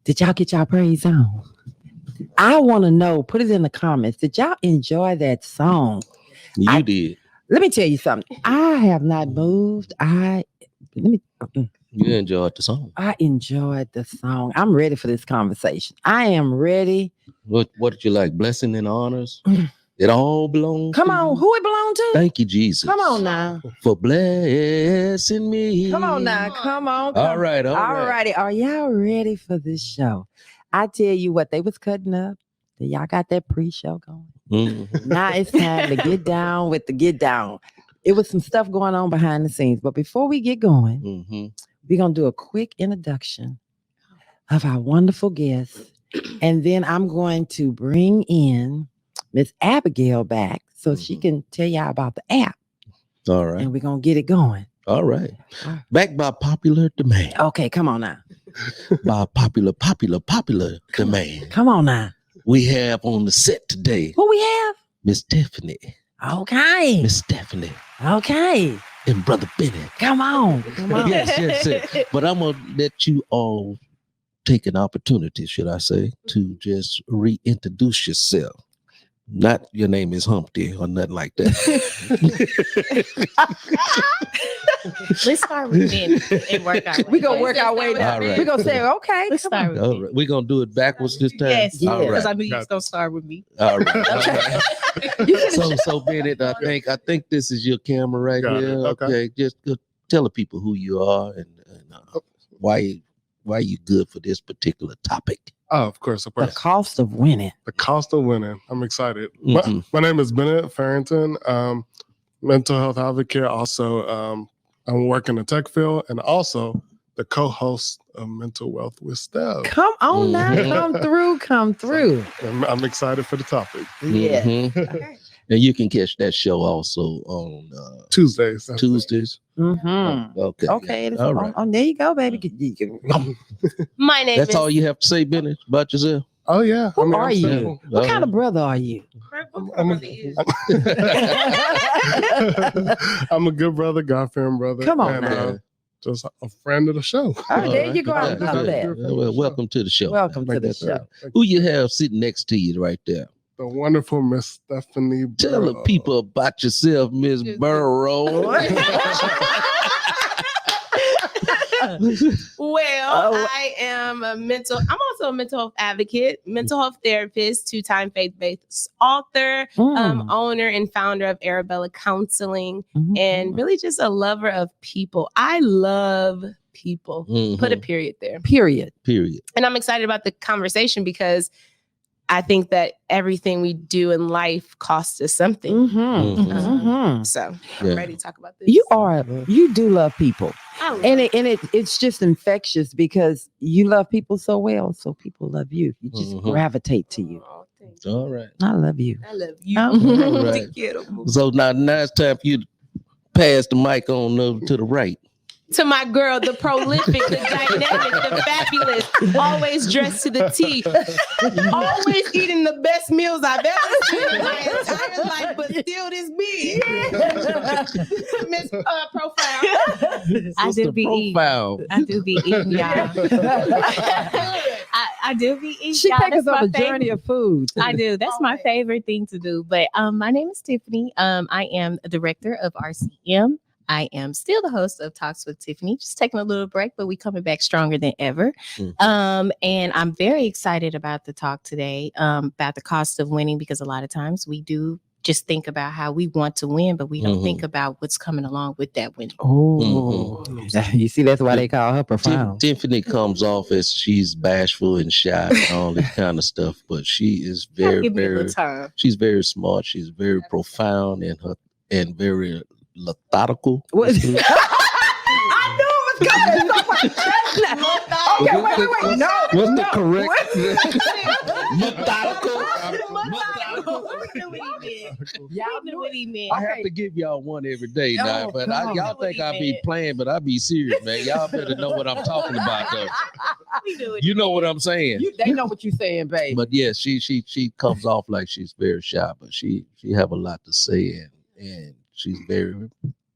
Did y'all get y'all praise on? I want to know. Put it in the comments. Did y'all enjoy that song? You did. Let me tell you something. I have not moved. You enjoyed the song. I enjoyed the song. I'm ready for this conversation. I am ready. What did you like? Blessing and honors? It all belongs. Come on, who it belong to? Thank you, Jesus. Come on now. For blessing me. Come on now. Come on. All right. Are y'all ready for this show? I tell you what, they was cutting up. Y'all got that pre-show going. Mm-hmm. Now it's time to get down with the get down. It was some stuff going on behind the scenes. But before we get going, we're going to do a quick introduction of our wonderful guests. And then I'm going to bring in Miss Abigail back so she can tell y'all about the app. All right. And we're going to get it going. All right. Back by popular demand. Okay, come on now. By popular demand. Come on now. We have on the set today. Who we have? Miss Stephanie. Okay. Miss Stephanie. Okay. And Brother Bennett. Come on. Yes. But I'm going to let you all take an opportunity, should I say, to just reintroduce yourself. Not your name is Humpty or nothing like that. Let's start with Bennett and work our way. We're going to work our way down. Right. We're going to say, okay. Let's start with Bennett. Right. We're going to do it backwards this time? Yes, because right. I knew you was going to start with me. All right. So Bennett, I think this is your camera right here. Okay. Just tell the people who you are and why you good for this particular topic. Oh, of course. The cost of winning. The cost of winning. I'm excited. My name is Bennett Farrington, mental health advocate. Also, I'm working in the tech field and also the co-host of Mental Wealth with Steph. Come on now. Come through. So, I'm excited for the topic. Yeah. Okay. And you can catch that show also on Tuesdays. Mm-hmm. Okay. All right. Oh, there you go, baby. My name That's all you have to say, Bennett, about yourself? Oh, yeah. Who are you? What kind of brother are you? I'm a good brother, God-fearing brother. Come on now. Just a friend of the show. Oh, there you go. I love that. Well, welcome to the show. Welcome to the show. Who you have sitting next to you right there? The wonderful Miss Stephanie Burrow. Tell the people about yourself, Miss Burrow. Well, I am I'm also a mental health advocate, mental health therapist, 2-time faith-based author, owner and founder of Arabella Counseling, and really just a lover of people. I love people. Put a period there. Period. And I'm excited about the conversation because I think that everything we do in life costs us something. So I'm ready to talk about this. You do love people. It's just infectious because you love people so well. So people love you. You just gravitate to you. All right. I love you. I love you. Right. So now it's time for you to pass the mic on over to the right. To my girl, the prolific, the dynamic, the fabulous, always dressed to the T, always eating the best meals I've ever seen in my entire life, but still this big. Miss Profile. I do be eating, y'all. I do be eating. She takes us on a journey of food. I do. That's my favorite thing to do. But my name is Tiffany. I am a director of RCM. I am still the host of Talks with Tiffany, just taking a little break, but we coming back stronger than ever. And I'm very excited about the talk today about the cost of winning, because a lot of times we do just think about how we want to win, but we don't think about what's coming along with that win. Oh, you see, that's why they call her profound. Tiffany comes off as she's bashful and shy and all this kind of stuff, but she is very, she's very smart. She's very profound and very methodical. I knew it was coming. Okay, wait. No. What's the correct? Methodical. Y'all knew what he meant. I have to give y'all one every day now, but y'all think I be playing, but I be serious, man. Y'all better know what I'm talking about, though. You know what I'm saying. They know what you're saying, babe. But yeah, she comes off like she's very shy, but she have a lot to say, and she's very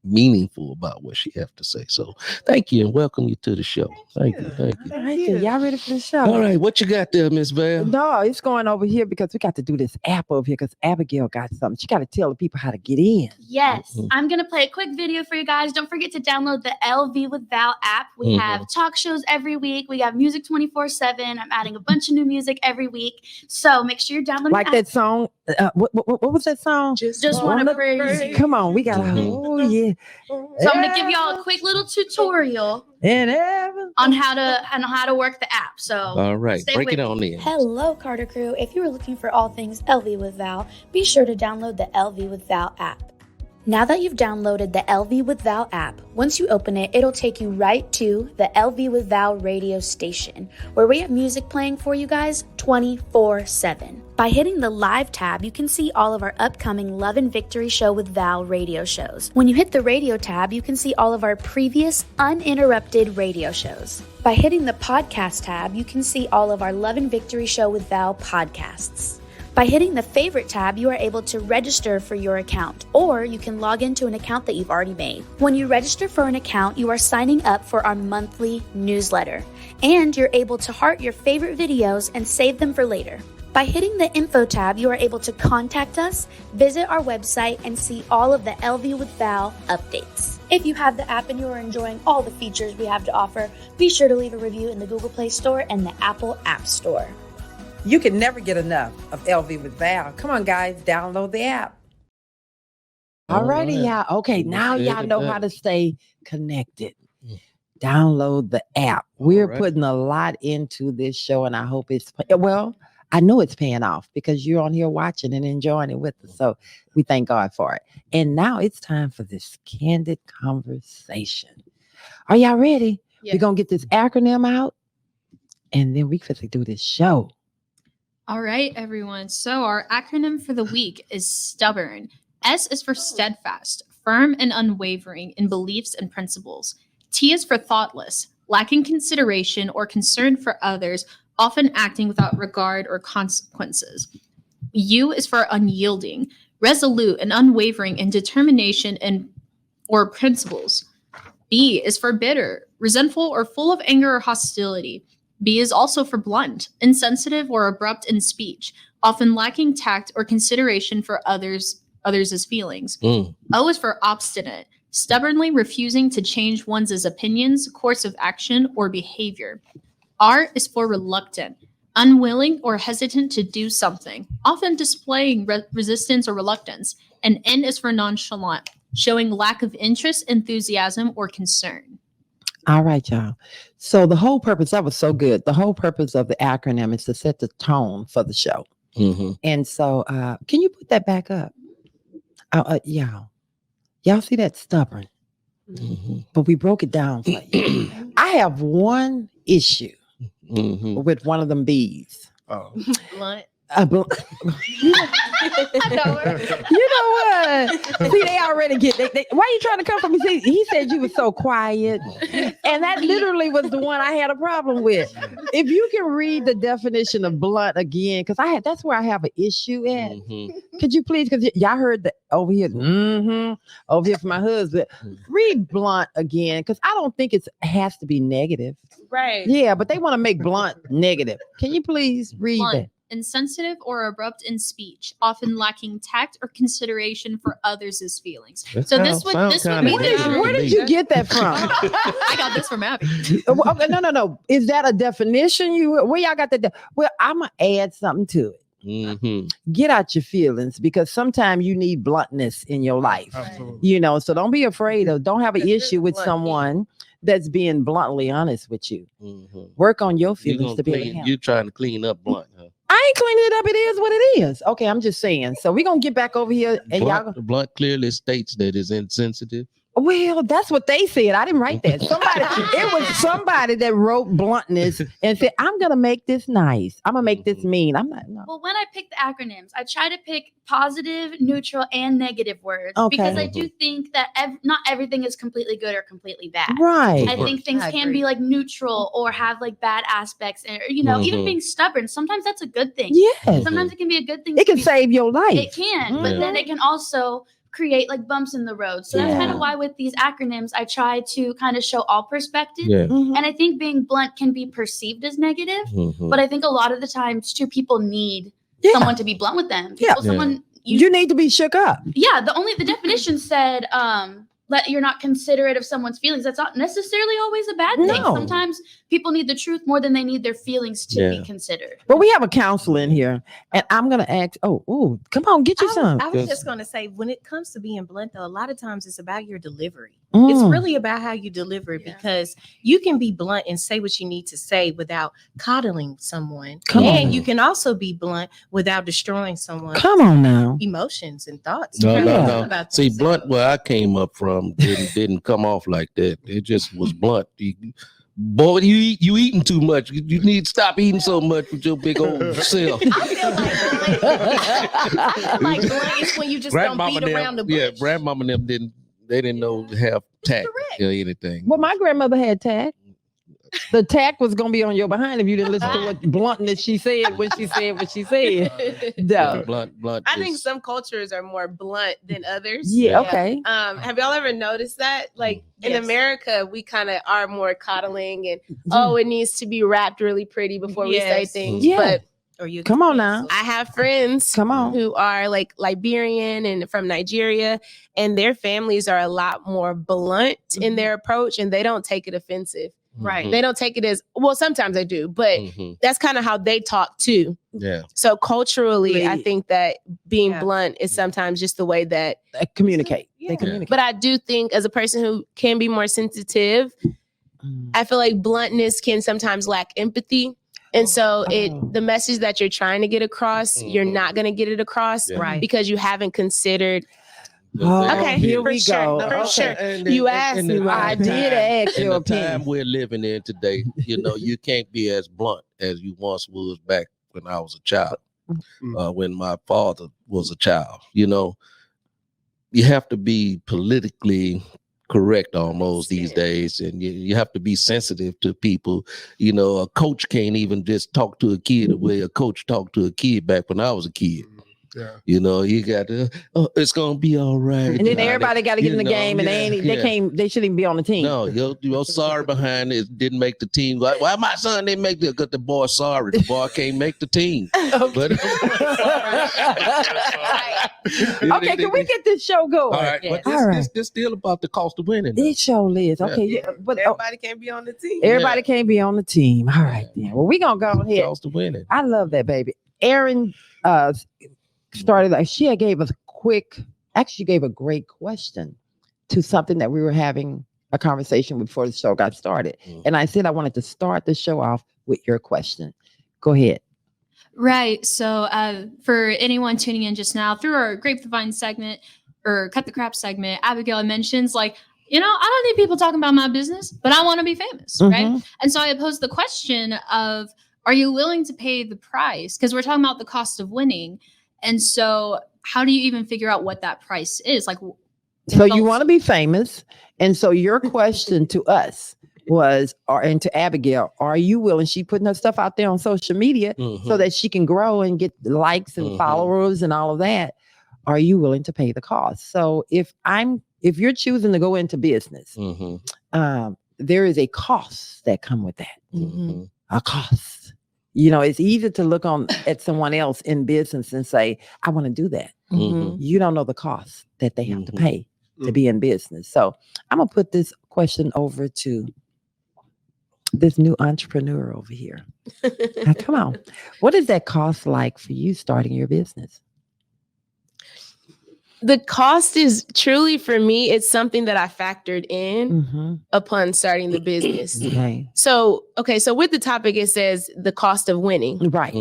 meaningful about what she have to say. So thank you and welcome you to the show. Thank you. Y'all ready for the show? All right, what you got there, Miss Val? No, it's going over here because we got to do this app over here because Abigail got something. She got to tell the people how to get in. Yes, I'm going to play a quick video for you guys. Don't forget to download the LV with Val app. We have talk shows every week. We have music 24/7. I'm adding a bunch of new music every week. So make sure you're downloading like that song. What was that song? Just want to praise you. Come on, we got oh yeah. So I'm going to give y'all a quick little tutorial on how to work the app. So all right, break it on in. Hello, Carter crew. If you are looking for all things LV with Val, be sure to download the LV with Val app. Now that you've downloaded the LV with Val app, once you open it, it'll take you right to the LV with Val radio station, where we have music playing for you guys 24/7. By hitting the live tab, you can see all of our upcoming Love and Victory Show with Val radio shows. When you hit the radio tab, you can see all of our previous uninterrupted radio shows. By hitting the podcast tab, you can see all of our Love and Victory Show with Val podcasts. By hitting the favorite tab, you are able to register for your account, or you can log into an account that you've already made. When you register for an account, you are signing up for our monthly newsletter, and you're able to heart your favorite videos and save them for later. By hitting the info tab, you are able to contact us, visit our website, and see all of the LV with Val updates. If you have the app and you are enjoying all the features we have to offer, be sure to leave a review in the Google Play Store and the Apple App Store. You can never get enough of LV with Val. Come on, guys, download the app. All righty, y'all. Okay, now y'all know how to stay connected. Download the app. We're putting a lot into this show, and I hope I know it's paying off because you're on here watching and enjoying it with us. So we thank God for it. And now it's time for this candid conversation. Are y'all ready? Yeah. We're going to get this acronym out, and then we fit to do this show. All right, everyone. So our acronym for the week is STUBBORN. S is for steadfast, firm and unwavering in beliefs and principles. T is for thoughtless, lacking consideration or concern for others, often acting without regard or consequences. U is for unyielding, resolute and unwavering in determination or principles. B is for bitter, resentful or full of anger or hostility. B is also for blunt, insensitive or abrupt in speech, often lacking tact or consideration for others' feelings. O is for obstinate, stubbornly refusing to change one's opinions, course of action, or behavior. R is for reluctant, unwilling or hesitant to do something, often displaying resistance or reluctance. And N is for nonchalant, showing lack of interest, enthusiasm, or concern. All right, y'all. So the whole purpose, that was so good. The whole purpose of the acronym is to set the tone for the show. And so can you put that back up? Y'all see that stubborn? But we broke it down for you. I have one issue with one of them bees. Blunt. You know what? See, they already get. Why are you trying to come from me? See, he said you were so quiet, and that literally was the one I had a problem with. If you can read the definition of blunt again, because that's where I have an issue at. Could you please? Because y'all heard over here from my husband. Read blunt again, because I don't think it has to be negative. Right. Yeah, but they want to make blunt negative. Can you please read that? Insensitive or abrupt in speech, often lacking tact or consideration for others' feelings. So this would be where did you get that from? I got this from Abby. Okay, no. Is that a definition? Where y'all got that? Well, I'm gonna add something to it. Get out your feelings, because sometimes you need bluntness in your life. Absolutely. So don't be afraid of, don't have an issue with someone that's being bluntly honest with you. Work on your feelings to be able to help. You're trying to clean up blunt, huh? I ain't cleaning it up. It is what it is. Okay, I'm just saying. So we're gonna get back over here and Blunt clearly states that it's insensitive. Well, that's what they said. I didn't write that. It was somebody that wrote bluntness and said, I'm going to make this nice. I'm going to make this mean. I'm not. No. Well, when I pick the acronyms, I try to pick positive, neutral, and negative words because I do think that not everything is completely good or completely bad. Right. I think things can be like neutral or have like bad aspects. And, even being stubborn, sometimes that's a good thing. Yes. Sometimes it can be a good thing. It can save your life. It can, but then it can also create like bumps in the road. So that's kind of why with these acronyms, I try to kind of show all perspectives. Yeah. And I think being blunt can be perceived as negative, but I think a lot of the times too, people need someone to be blunt with them. Someone you need to be shook up. Yeah. The definition said, that you're not considerate of someone's feelings. That's not necessarily always a bad thing. No. Sometimes people need the truth more than they need their feelings to be considered. But we have a counselor in here, and I'm going to ask, come on, get you some. I was just going to say, when it comes to being blunt, though, a lot of times it's about your delivery. It's really about how you deliver it, because you can be blunt and say what you need to say without coddling someone. You can also be blunt without destroying someone. Come on now. Emotions and thoughts. No. See, blunt, where I came up from, didn't come off like that. It just was blunt. Boy, you eating too much. You need to stop eating so much with your big old self. I feel like blunt is when you just don't beat around the bush. Yeah, grandmama and them didn't know to have tact or anything. Well, my grandmother had tact. The tack was gonna be on your behind if you didn't listen to what bluntness she said when she said what she said. No. Blunt. I think some cultures are more blunt than others. Yeah. Okay. Have y'all ever noticed that? Like in America, we kind of are more coddling and it needs to be wrapped really pretty before we say things. But come on now. I have friends who are like Liberian and from Nigeria, and their families are a lot more blunt in their approach, and they don't take it offensive. Right. They don't take it as, well, sometimes they do, but that's kind of how they talk too. Yeah. So culturally, I think that being blunt is sometimes just the way that they communicate. They communicate. But I do think as a person who can be more sensitive, I feel like bluntness can sometimes lack empathy. And so the message that you're trying to get across, you're not going to get it across because you haven't considered. Okay, here we go. For sure. And You asked me. I did ask your opinion. The time we're living in today, you can't be as blunt as you once was back when I was a child, when my father was a child. You have to be politically correct almost these days, and you have to be sensitive to people. A coach can't even just talk to a kid the way a coach talked to a kid back when I was a kid. Yeah. You got to, it's gonna be all right. And then everybody got to get in the game, and they shouldn't be on the team. No, you're sorry behind it. Didn't make the team. Why my son didn't make the? Because the boy sorry, the boy can't make the team. But okay, can we get this show going? All right, but this still about the cost of winning. It show is okay. But everybody can't be on the team. Everybody can't be on the team. All right, then. Well, we're gonna go ahead. Cost of winning. I love that, baby. Erin started she gave us she gave a great question to something that we were having a conversation before the show got started. And I said I wanted to start the show off with your question. Go ahead. Right. So for anyone tuning in just now through our Grape the Vine segment or Cut the Crap segment, Abigail mentions I don't need people talking about my business, but I want to be famous. Right. And so I posed the question of, are you willing to pay the price? Because we're talking about the cost of winning. And so how do you even figure out what that price is? So you want to be famous. And so your question to us was, and to Abigail, are you willing? She putting her stuff out there on social media so that she can grow and get likes and followers and all of that. Are you willing to pay the cost? So if you're choosing to go into business, there is a cost that come with that. A cost. It's easy to look at someone else in business and say, I want to do that. You don't know the cost that they have to pay to be in business. So I'm going to put this question over to this new entrepreneur over here. Now, come on. What is that cost like for you starting your business? The cost is truly, for me, it's something that I factored in upon starting the business. Okay. So with the topic, it says the cost of winning. Right.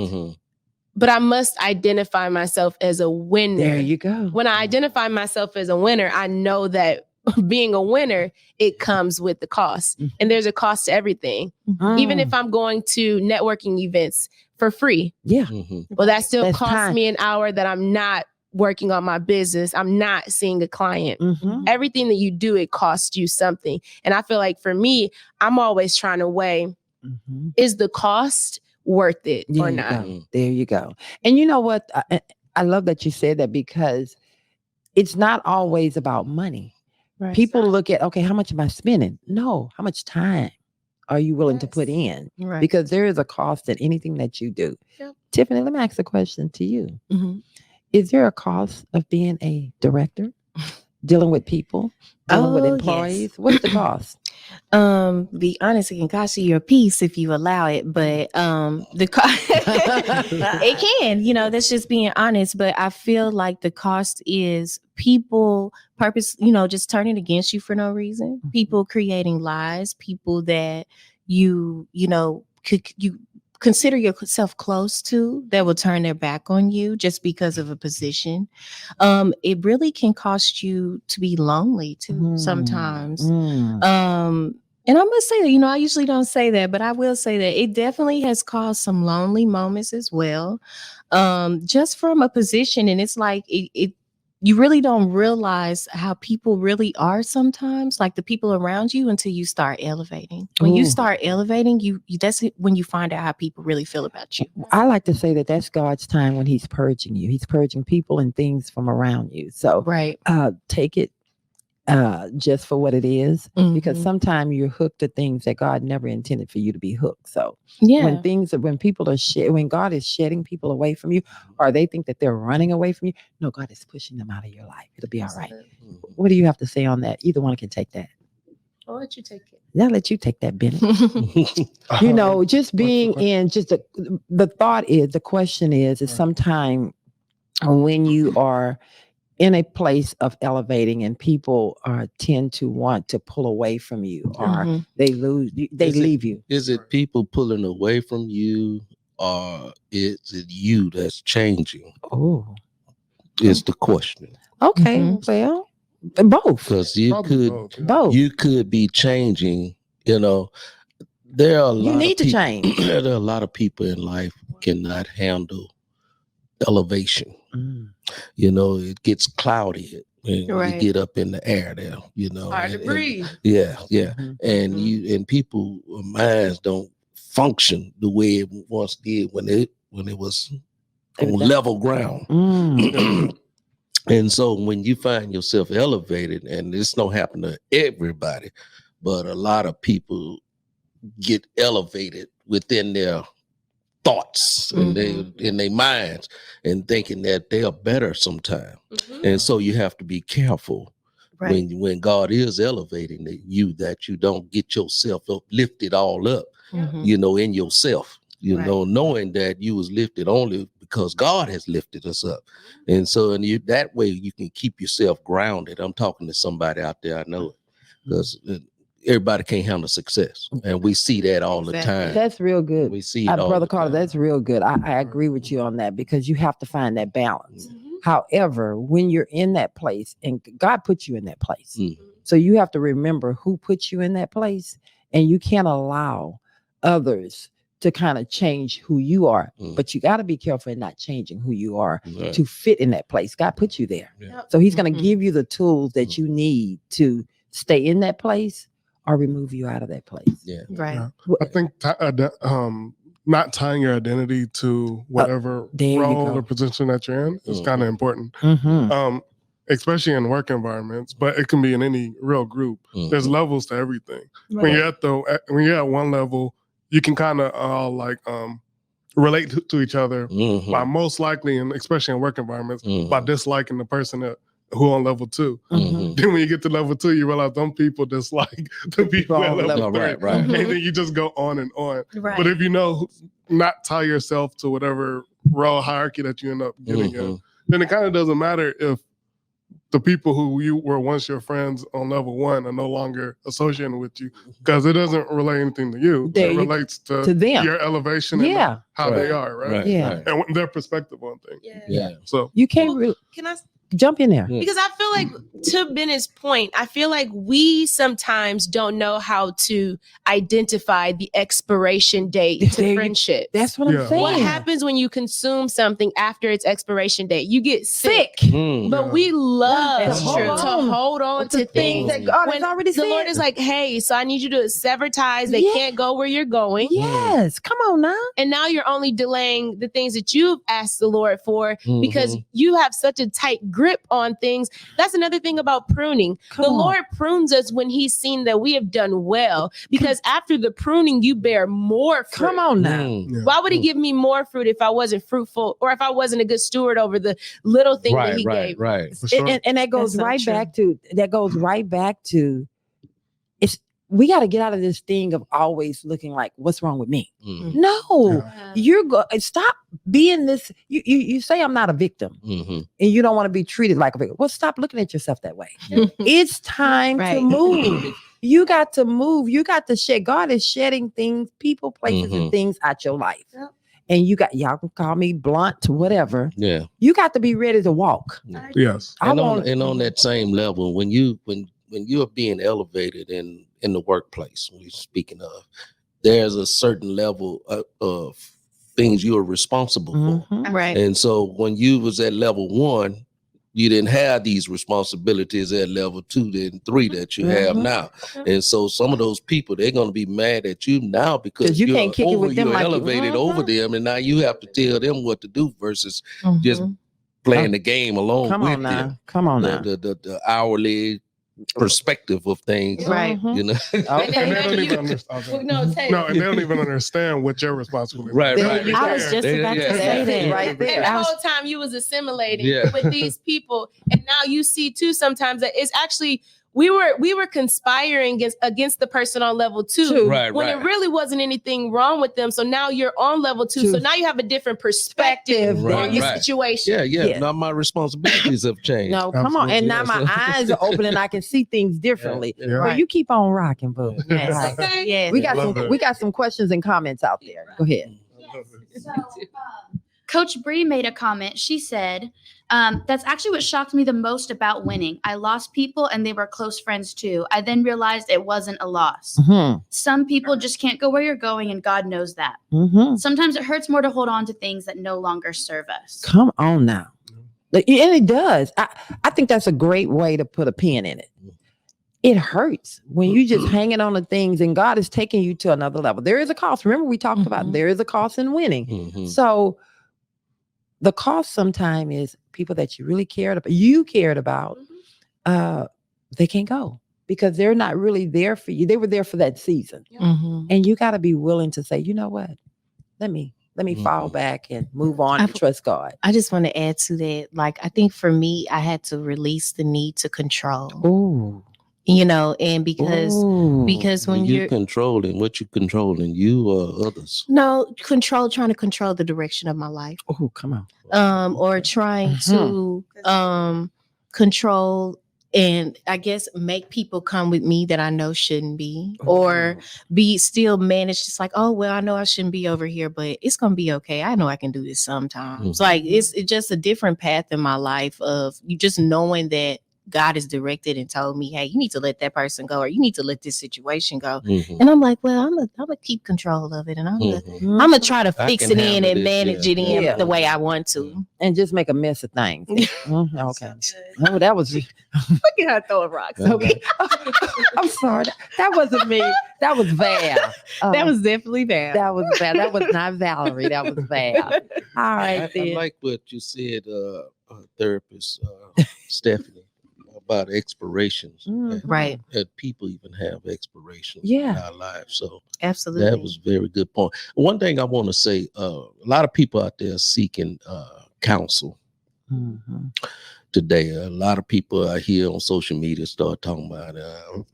But I must identify myself as a winner. There you go. When I identify myself as a winner, I know that being a winner, it comes with the cost. And there's a cost to everything. Even if I'm going to networking events for free. Yeah. Well, that still That's costs time. me an hour that I'm not working on my business. I'm not seeing a client. Everything that you do, it costs you something. And I feel like for me, I'm always trying to weigh, is the cost worth it or not? There you go. And you know what? I love that you said that, because it's not always about money. Right. People look at, okay, how much am I spending? No, how much time are you willing to put in? Right. Because there is a cost in anything that you do. Yep. Tiffany, let me ask a question to you. Is there a cost of being a director, dealing with people, dealing with employees? Yes. What's the cost? Be honest, it can cost you your peace if you allow it, but the cost it can, that's just being honest. But I feel like the cost is people just turning against you for no reason, people creating lies, people that you consider yourself close to that will turn their back on you just because of a position. It really can cost you to be lonely too sometimes. And I must say that, I usually don't say that, but I will say that it definitely has caused some lonely moments as well. Just from a position. And it's like, you really don't realize how people really are sometimes, like the people around you, until you start elevating. When you start elevating, you that's when you find out how people really feel about you. I like to say that that's God's time when he's purging you. He's purging people and things from around you. So take it just for what it is, because sometimes you're hooked to things that God never intended for you to be hooked. So when people are when God is shedding people away from you, or they think that they're running away from you, no, God is pushing them out of your life. It'll be all right. What do you have to say on that? Either one can take that. I'll let you take it. I'll let you take that, Bennett. Just being in, just the thought is, the question is sometime when you are in a place of elevating and people tend to want to pull away from you, or they leave you. Is it people pulling away from you, or is it you that's changing? Is the question. Okay. Well, both. Because you could be changing, there are a lot you need of to change. There are a lot of people in life cannot handle elevation. It gets cloudy when you get up in the air there, hard to breathe. And people minds don't function the way it once did when it was on level ground. And so when you find yourself elevated, and this don't happen to everybody, but a lot of people get elevated within their thoughts and in their minds, and thinking that they are better sometime. And so you have to be careful when God is elevating you, that you don't get yourself lifted all up, in yourself, knowing that you was lifted only because God has lifted us up. And so that way you can keep yourself grounded. I'm talking to somebody out there, I know it, because everybody can't handle success, and we see that all the time. That's real good. We see it all Brother the Carter, time. that's real good. I agree with you on that, because you have to find that balance. However, when you're in that place, and God put you in that place, so you have to remember who put you in that place, and you can't allow others to kind of change who you are. But you got to be careful in not changing who you are to fit in that place. God put you there. So he's going to give you the tools that you need to stay in that place or remove you out of that place. I think not tying your identity to whatever role or position that you're in is kind of important. Especially in work environments, but it can be in any real group. There's levels to everything. When you're at one level, you can kind of relate to each other by most likely, and especially in work environments, by disliking the person that who on level 2. Mhm. Then when you get to level 2, you realize them people just like the people at level 3. Right. And then you just go on and on. Right. But if you know, not tie yourself to whatever role hierarchy that you end up getting in, then it kind of doesn't matter if the people who you were once your friends on level 1 are no longer associated with you, because it doesn't relate anything to you. It relates to them, your elevation and how they are, right? Yeah. And their perspective on things. Yeah. So you can't really Can I jump in there. because I feel like, to Bennett's point, I feel like we sometimes don't know how to identify the expiration date to friendship. That's what I'm saying. What happens when you consume something after its expiration date? You get sick. But we love That's to true. hold on to things that God has when already the said. Lord is like, hey, so I need you to sever ties. They can't go where you're going. Yes, come on now. And now you're only delaying the things that you've asked the Lord for because you have such a tight grip on things. That's another thing about pruning. The Lord prunes us when he's seen that we have done well, because after the pruning, you bear more fruit. Come on now. Why would he give me more fruit if I wasn't fruitful, or if I wasn't a good steward over the little thing that he gave? Right. And that goes right back to it's we got to get out of this thing of always looking like, what's wrong with me? No, you're stop being this. You say I'm not a victim, and you don't want to be treated like a victim. Well, stop looking at yourself that way. It's time to move. You got to move. You got to shed. God is shedding things, people, places, and things out your life. And y'all can call me blunt, whatever. Yeah. You got to be ready to walk. Yes. And on that same level, when you're being elevated in the workplace, we're speaking of, there's a certain level of things you are responsible for. Right. And so when you was at level 1, you didn't have these responsibilities at level 2 and 3 that you have now. And so some of those people, they're going to be mad at you now because you can't kick it with them you're like elevated over them, and now you have to tell them what to do versus just playing the game along with them. Come on now. The hourly perspective of things, right? You know, and they don't even understand. And they don't even understand what your responsibility. Right. I was just about to say that right there. And the whole time you was assimilating with these people, and now you see too sometimes that it's actually we were conspiring against the person on level 2 when it really wasn't anything wrong with them. So now you're on level 2. So now you have a different perspective on your situation. Yeah. Now my responsibilities have changed. No, come on. And now my eyes are open and I can see things differently. Well, you keep on rocking, boo. Yes. We got some questions and comments out there. Go ahead. So, Coach Bree made a comment. She said, that's actually what shocked me the most about winning. I lost people and they were close friends too. I then realized it wasn't a loss. Some people just can't go where you're going, and God knows that. Sometimes it hurts more to hold on to things that no longer serve us. Come on now. And it does. I think that's a great way to put a pin in it. It hurts when you just hanging on to things and God is taking you to another level. There is a cost. Remember, we talked about there is a cost in winning. So the cost sometimes is people that you really cared about, they can't go because they're not really there for you. They were there for that season. And you got to be willing to say, you know what? Let me fall back and move on and trust God. I just want to add to that. Like, I think for me, I had to release the need to control. Ooh. You know, and because when you're controlling, what you controlling, you or others? No, trying to control the direction of my life. Oh, come on. Or trying to control and I guess make people come with me that I know shouldn't be, or be still managed. It's like, oh, well, I know I shouldn't be over here, but it's going to be okay. I know I can do this sometimes. Like it's just a different path in my life of you just knowing that God has directed and told me, hey, you need to let that person go, or you need to let this situation go. And I'm like, well, I'm gonna keep control of it, and I'm gonna try to fix it in and manage it in the way I want to, and just make a mess of things. Okay. Oh, that was. Look at her throwing rocks. Okay. I'm sorry. That wasn't me. That was Val. That was definitely Val. That was Val. That was not Valerie. That was Val. All right. I like what you said, therapist Stephanie, about expirations. Right. That people even have expirations in our lives. So absolutely, that was a very good point. One thing I want to say, a lot of people out there seeking counsel. today. A lot of people I hear on social media start talking about,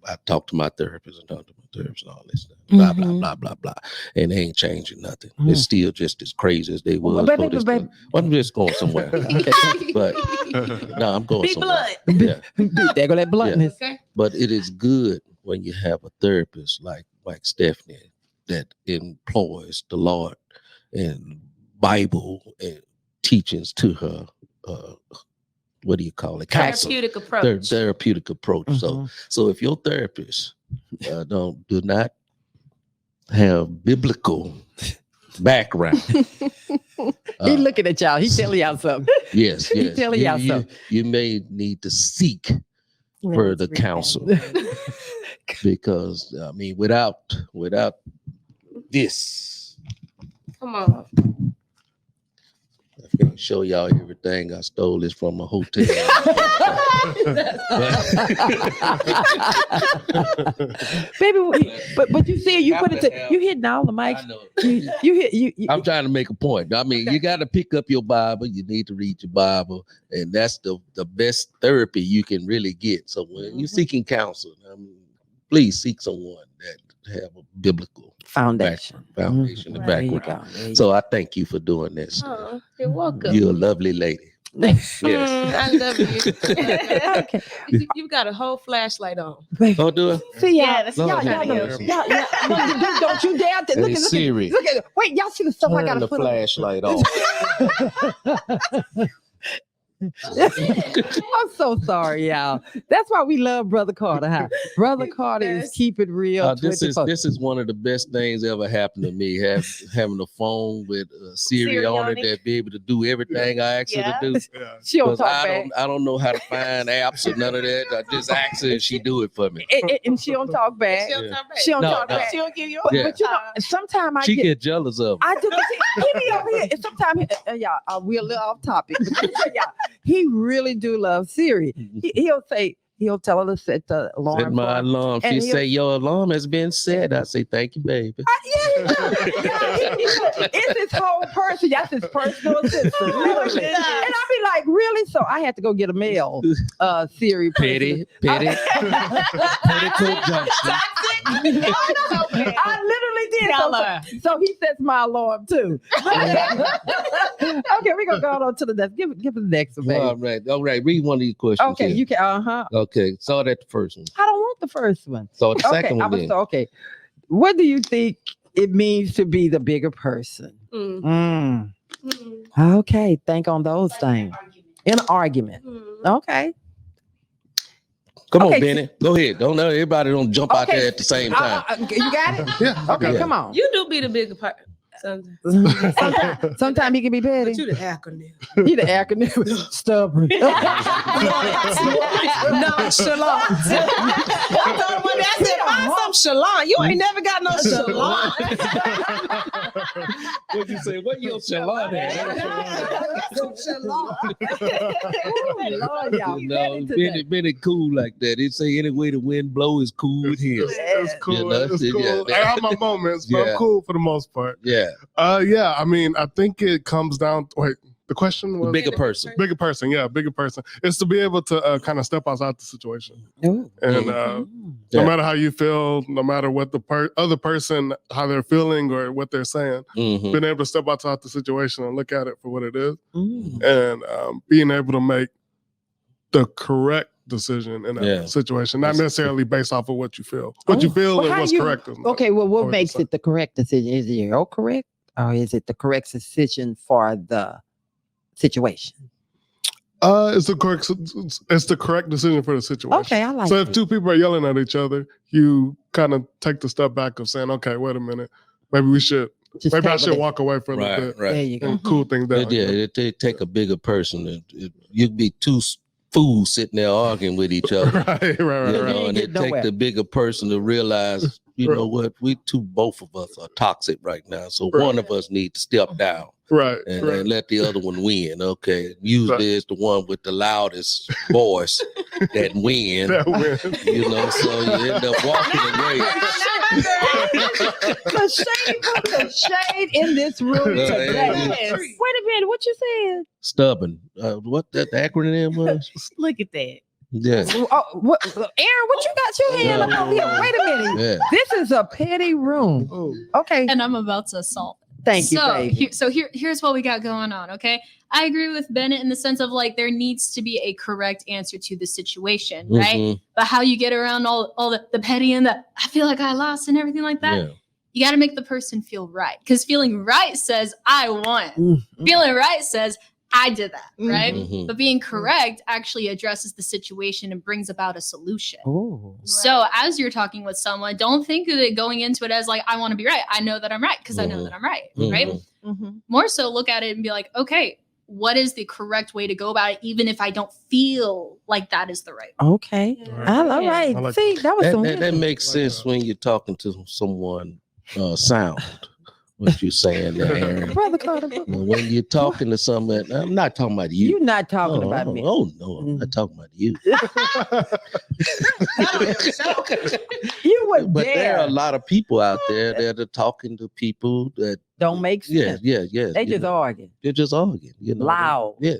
I talk to my therapist and talk to my therapist and all this stuff, blah, blah, blah, blah, blah. And they ain't changing nothing. It's still just as crazy as they was. Well, I'm just going somewhere. But no, I'm going somewhere. Yeah. There go that bluntness. Okay. But it is good when you have a therapist like Stephanie that employs the Lord and Bible and teachings to her. What do you call it? Therapeutic approach. Therapeutic approach. So if your therapist do not have biblical background, He looking at y'all. He telling y'all something. yes, He telling y'all something. You may need to seek further counsel because I mean, without this, Come on. I can show y'all everything. I stole this from a hotel. Baby, but you see, you put it to you hitting all the mics. I know. You hit you. I'm trying to make a point. I mean, you got to pick up your Bible. You need to read your Bible, and that's the best therapy you can really get. So when you're seeking counsel, I mean, please seek someone that have a biblical foundation and background. So I thank you for doing this. Oh, you're welcome. You're a lovely lady. Yes. I love you. Okay. You've got a whole flashlight on. Don't do it. See y'all. Yeah, that's y'all, Lord y'all, have know- mercy. y'all, don't you dare to look Hey, at Siri. look at wait, y'all see the stuff I Turn gotta the put on. flashlight off. I'm so sorry, y'all. That's why we love Brother Carter. Huh? Brother Carter is keep it real. This is one of the best things ever happened to me. Having a phone with Siri on it that be able to do everything I ask her to do. Yeah. She don't 'Cause talk I back. don't know how to find apps or none of that. I just ask her and she do it for me. And she don't talk back. She'll talk back. She don't No, talk no. back. She'll give you Yeah. But you know, sometimes I She get get jealous of me. I do. He be over here. And sometimes, y'all, we're a little off topic. But y'all, he really do love Siri. He'll tell her to set the alarm. Set my for- alarm. and She he'll- say your alarm has been set. I say thank you, baby. It's his whole person. That's his personal assistant. Literally. And I be like, really? So I had to go get a mail. Siri. person. Petticoat Junction. I literally did. So he sets my alarm too. Okay, we're gonna go on to the next. Give it the next one, baby. All right. Read one of these questions. Okay, here. you can. Okay, start at the first one. I don't want the first one. So the second one. Then. Okay. What do you think it means to be the bigger person? Okay, think on those things. In an argument. Okay. Come on, Okay, Benny. Go ahead. Don't let everybody don't jump out Okay. there at the same time. You got it? Yeah. Okay, Yeah. come on. You do be the bigger part. Sometimes. Sometimes he can be petty. But you the acronym. He the acronym. Stubborn. Nonchalant. I said, find some chalant. You ain't never got no chalant. What'd you say? What your salon Some chalant. Lord, y'all petty today. Benny cool like that. He say any way the wind blow is cool with him. It's cool. You know, It's cool. yeah. I have my moments, but Yeah. I'm cool for the most part. Yeah, Yeah. I mean, I think it comes down. Wait, the question was bigger person. bigger person. Yeah, bigger person. It's to be able to kind of step outside the situation, Ooh. and Yeah. no matter how you feel, no matter what the other person how they're feeling or what they're saying, Mhm. being able to step outside the situation and look at it for what it is, Mm. and being able to make the correct decision in that Yeah. situation, not That's- necessarily based off of what you feel. What you Oh. feel Well, and how what's you- correct. is Okay, well, what always makes the same. it the correct decision? Is it your correct, or is it the correct decision for the situation? It's the correct decision for the situation. Okay, I like So if it. two people are yelling at each other, you kind of take the step back of saying, okay, wait a minute, maybe we should, Just maybe I table should it. walk away for a little Right, bit There right. you go. and cool things down. But yeah, it take a bigger person. You'd be two fools sitting there arguing with each other. right. You know, ain't and getting it take nowhere. the bigger person to realize, you Right. know what, both of us are toxic right now. So Right. one of us need to step down Right. and let the other one win. Okay. Usually it's the one with the loudest voice that wins. That wins. You know, so you end up walking away. The shade in this room today. Wait a minute, what you said? Stubborn. What that acronym was? Look at that. Yeah. Oh, Aaron, what you got your hand up over here? Wait a minute. Yeah. This is a petty room. Oh. Okay. And I'm about to assault. Thank you, baby. Here's what we got going on. Okay, I agree with Bennett in the sense of like there needs to be a correct answer to the situation, right? Mhm. But how you get around all the petty and the I feel like I lost and everything like that. Yeah. You got to make the person feel right, because feeling right says I won. Mm-hmm. Feeling right says I did that, right? Mhm. But being correct actually addresses the situation and brings about a solution. Oh. So as you're talking with someone, don't think of it going into it as like, I want to be right. I know that I'm right because I know that I'm right, right? Mhm. More so look at it and be like, okay, what is the correct way to go about it, even if I don't feel like that is the right way? Okay. All right. I like See, that was some That makes sense when you're talking to someone sound. What you saying there, Aaron? Brother Carter. When you're talking to someone, I'm not talking about you. You're not talking about me. Oh no, I'm not talking about you. You would But there dare. are a lot of people out there that are talking to people that Don't make sense. yeah. They you just know, arguing. they're just arguing, you know. Loud. Yeah.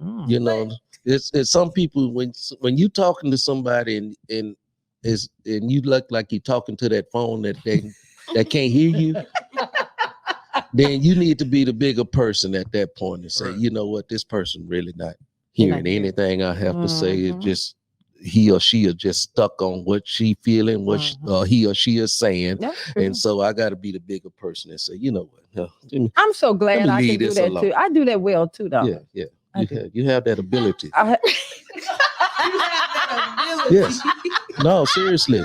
Mm. You know, it's some people when you talking to somebody and you look like you're talking to that phone that can't hear you, then you need to be the bigger person at that point and say, you know what, this person really not hearing anything I have to say. It just he or she is just stuck on what she feeling, what he or she is saying, and so I got to be the bigger person and say, you know what, I'm so glad Let me I can leave do this that alone. too. I do that well too, though. yeah. You have that ability. I- Yes. No, seriously,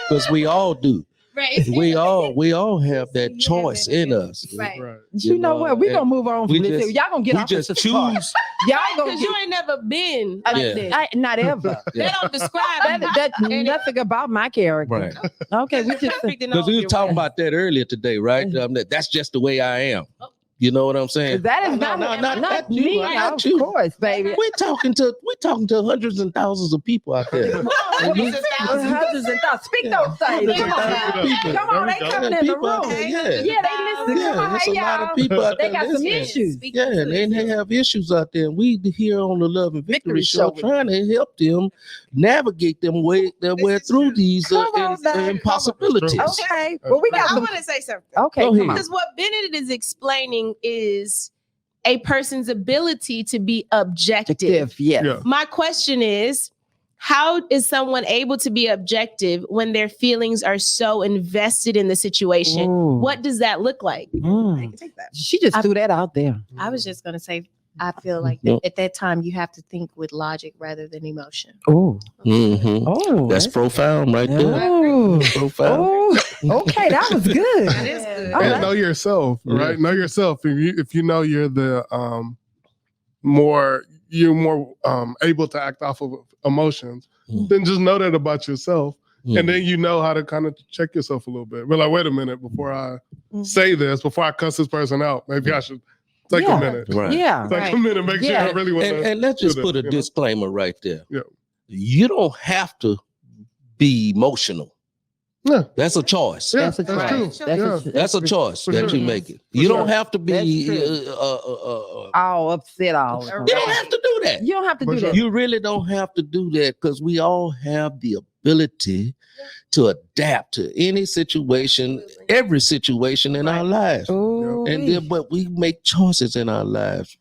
because we all do. Right. We all have that choice in us. Right. You know what? We're gonna move on from this. Y'all gonna get we off just this car. choose. Y'all gonna Because get, you ain't never been like Yeah. this. not ever. They don't describe That's nothing about my character. Right. Okay, we just Because we were talking about that earlier today, right? That's just the way I am. You know what I'm saying? that is No, not you. me, I got of you. course, baby. We're talking to hundreds and thousands of people out there. Hundreds and thousands. Speak those things. Come on, now. People. Come on, they coming in the People out room. there, Yeah, they listen. Yeah, Come on, there's hey, a lot y'all. of people out They there got some listening. issues. Yeah, and they have issues out there. And we here on the Love and Victory show trying to help them navigate their way through these Come on now. impossibilities. Okay, well, we got I some. want to say something. Okay, Go come ahead. on. Because what Bennett is explaining is a person's ability to be objective. Yes. Yeah. My question is, how is someone able to be objective when their feelings are so invested in the situation? Ooh. What does that look like? Mm. She just threw that out there. I was just gonna say, I feel like that at that time you have to think with logic rather than emotion. Oh, Mhm. oh, That's profound right there. Oh, Profound. oh, okay, that was good. That is good. All And right. know yourself, Yeah. right? Know yourself. If you know you're the more able to act off of emotions, then just know that about yourself. And then you know how to kind of check yourself a little bit. But like, wait a minute, before I say this, before I cuss this person out, maybe I should take a minute. Right. Yeah. Take a minute, make sure I really want to. And let's just do put that, a you know? disclaimer right there. Yeah. You don't have to be emotional. Yeah. That's a choice. Yeah, That's a that's choice. true. That's a choice For that sure. you make it. For You sure. don't have to be. That's all upset all the time. You don't have to do that. You don't have to For do sure. that. You really don't have to do that because we all have the ability to adapt to any situation, every situation in our lives. Ooh, And then, but we make choices in our lives.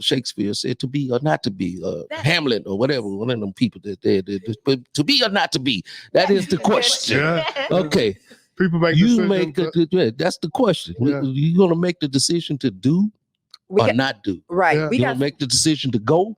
Shakespeare said to be or not to be. Hamlet or whatever, one of them people but to be or not to be. That is the question. Yeah. Okay, People make you decisions. make that's the question. Yeah. You gonna make the decision to do we or got, not do? right. Yeah. We You got gonna make the decision to go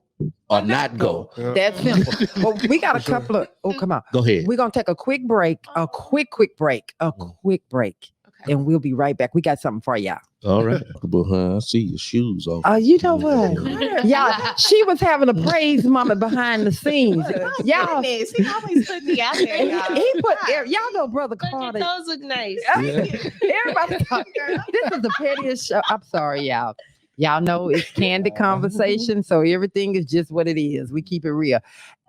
or not go? Yeah. that's simple. Well, we got a couple of. Oh, come on. Go ahead. We're gonna take a quick break. A quick break. A quick break. and we'll be right back. We got something for y'all. All right. I see your shoes off. You know what? Y'all, she was having a praise moment behind the scenes. Y'all, He always put me out there, y'all. he put y'all know Brother Carter. Those look nice. Everybody talking. This is the pettiest show. I'm sorry, y'all. Y'all know it's candid conversation, so everything is just what it is. We keep it real.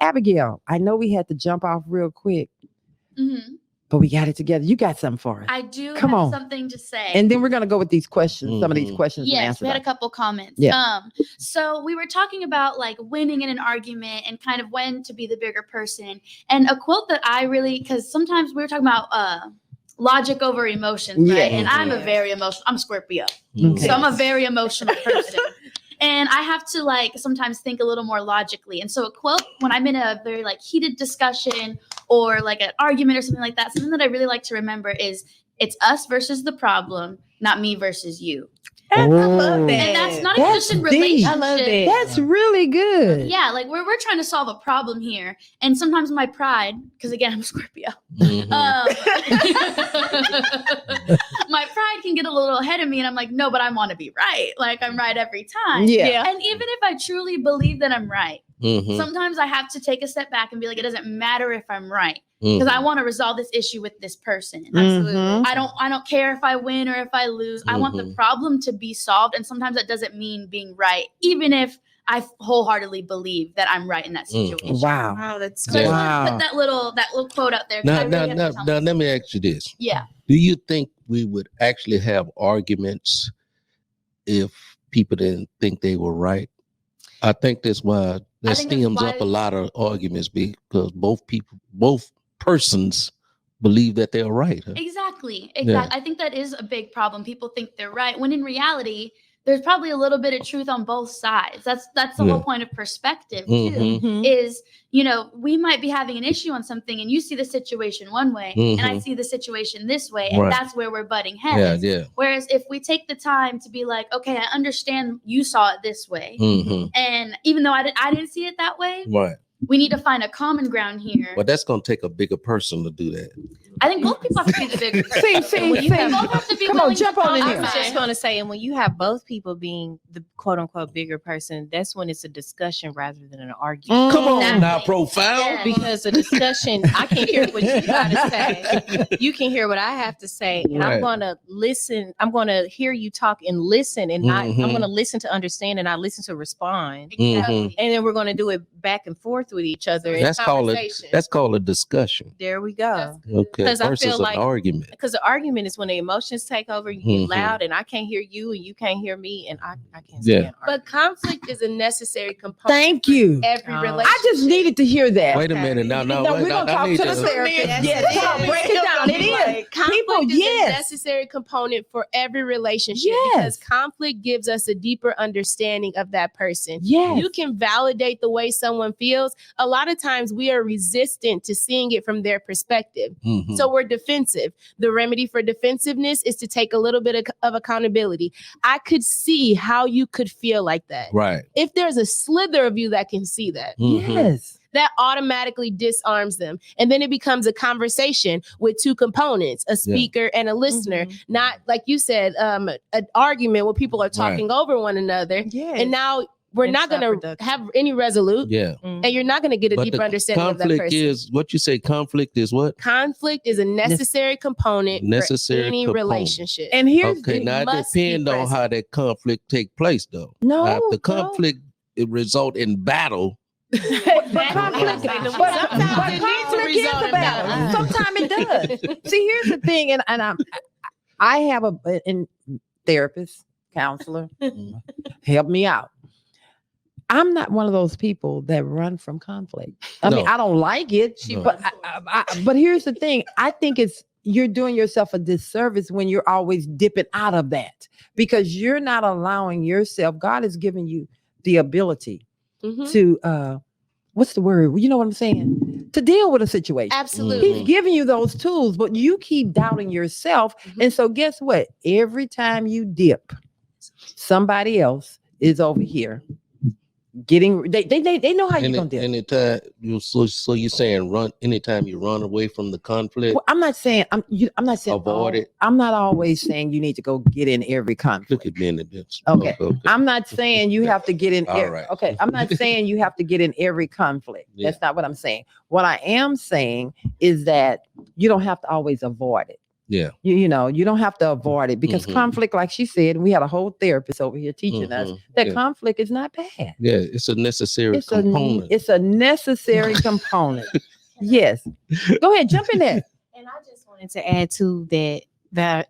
Abigail, I know we had to jump off real quick, but we got it together. You got something for us. I do Come have on. something to say. And then we're going to go with these questions, some of these questions. and Yes, answer we had a them. couple comments. Yeah. So we were talking about like winning in an argument and kind of when to be the bigger person. And a quote that I really, because sometimes we were talking about logic over emotions, Yeah. right? And I'm a very emotional, I'm Scorpio. Okay. So I'm a very emotional person. And I have to like sometimes think a little more logically. And so a quote when I'm in a very like heated discussion or like an argument or something like that, something that I really like to remember is it's us versus the problem, not me versus you. I love that. And that's not even just in That's deep. relationships. I love that. That's really good. Yeah, like we're trying to solve a problem here. And sometimes my pride, because again, I'm a Scorpio. My pride can get a little ahead of me and I'm like, no, but I want to be right. Like I'm right every time. Yeah. And even if I truly believe that I'm right, sometimes I have to take a step back and be like, it doesn't matter if I'm right. Because I want to resolve this issue with this person. Absolutely. I don't care if I win or if I lose. I want the problem to be solved. And sometimes that doesn't mean being right, even if I wholeheartedly believe that I'm right in that situation. Wow. Wow, that's So I just Wow. want to put that little quote out there. 'Cause I really have to tell Now, myself. let me ask you this. Yeah. Do you think we would actually have arguments if people didn't think they were right? I think that's why that think that's stems why- up a lot of arguments because both persons believe that they're right. Huh? Exactly. I think that is a big problem. People think they're right when in reality, there's probably a little bit of truth on both sides. That's the whole point of perspective too. Is we might be having an issue on something, and you see the situation one way, and I see the situation this way, and that's where we're butting heads. Yeah. Whereas if we take the time to be like, okay, I understand you saw it this way, and even though I didn't see it that way, Right. we need to find a common ground here. But that's going to take a bigger person to do that. I think both people have to be the bigger person. See, Both have to be come on, willing to jump on in I here. was just going to say, and when you have both people being the quote unquote bigger person, that's when it's a discussion rather than an argument. Come on Exactly. now, profound. Yeah. Because a discussion, I can hear what you got to say. You can hear what I have to say, and Right. I'm going to listen. I'm going to hear you talk and listen, and I'm going to listen to understand, and I listen to respond. Exactly. And then we're going to do it back and forth with each other. in That's called conversation. a discussion. There we go. Okay. 'Cause I Versus feel like- an argument. Because the argument is when the emotions take over, you get Mhm. loud, and I can't hear you, and you can't hear me, and I can't stand arguing. But conflict is a necessary component. Thank you. Every Oh. relationship. I just needed to hear that. Wait a minute. Now, No, wait, we're going to I talk need to the to- therapist. Yes, come on, break it down. It is. Conflict People, is a yes. necessary component for every relationship Yes. because conflict gives us a deeper understanding of that person. Yes. You can validate the way someone feels. A lot of times we are resistant to seeing it from their perspective. Mhm. So we're defensive. The remedy for defensiveness is to take a little bit of accountability. I could see how you could feel like that. Right. If there's a slither of you that can see that, Mhm. Yes. that automatically disarms them. And then it becomes a conversation with two components, a speaker and a listener, not like you said, an argument where people are talking over one another. Yeah. And now we're It's not going not to productive. have any resolute Yeah. and you're not going to get a But deeper the understanding of that conflict person. is what you say. Conflict is what? Conflict is a necessary component Necessary for any component. relationship. And here's Okay. the, Now it must be depends on how that conflict take place, though. no, Now, if the no. conflict it result in battle. But conflict, Sometimes it conflict needs to is result a in battle. battle. Sometimes it does. See, here's the thing, and I have a therapist, counselor, help me out. I'm not one of those people that run from conflict. I mean, No. I don't like it, No. but here's the thing. I think you're doing yourself a disservice when you're always dipping out of that because you're not allowing yourself. God has given you the ability to what's the word? You know what I'm saying? To deal with a situation. Absolutely. He's giving you those tools, but you keep doubting yourself. And so guess what? Every time you dip, somebody else is over here getting they know how you're gonna deal. Anytime so you're saying anytime you run away from the conflict. Well, I'm not saying avoid it. I'm not always saying you need to go get in every conflict. Look at me in the bitch. Okay. I'm not saying you have to get in. All right. Okay. I'm not saying you have to get in every conflict. Yeah. That's not what I'm saying. What I am saying is that you don't have to always avoid it. Yeah. You know, you don't have to avoid it because conflict, like she said, and we had a whole therapist over here teaching us that conflict is not bad. Yeah, it's a necessary component. It's a necessary component. Yes. Go ahead, jump in there. And I just wanted to add to that,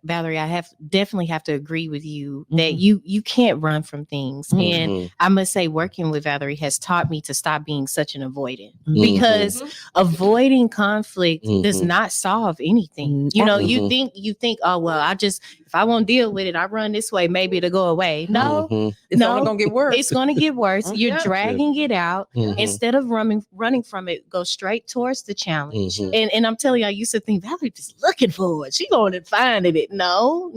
Valerie, I definitely have to agree with you that you can't run from things. And I must say, working with Valerie has taught me to stop being such an avoidant because avoiding conflict does not solve anything. You know, you think, oh well, if I won't deal with it, I run this way, maybe it'll go away. No, it's only gonna get worse. It's gonna get worse. You're dragging it out instead of running from it. Go straight towards the challenge. And I'm telling you, I used to think Valerie just looking for it. She going to find it. No.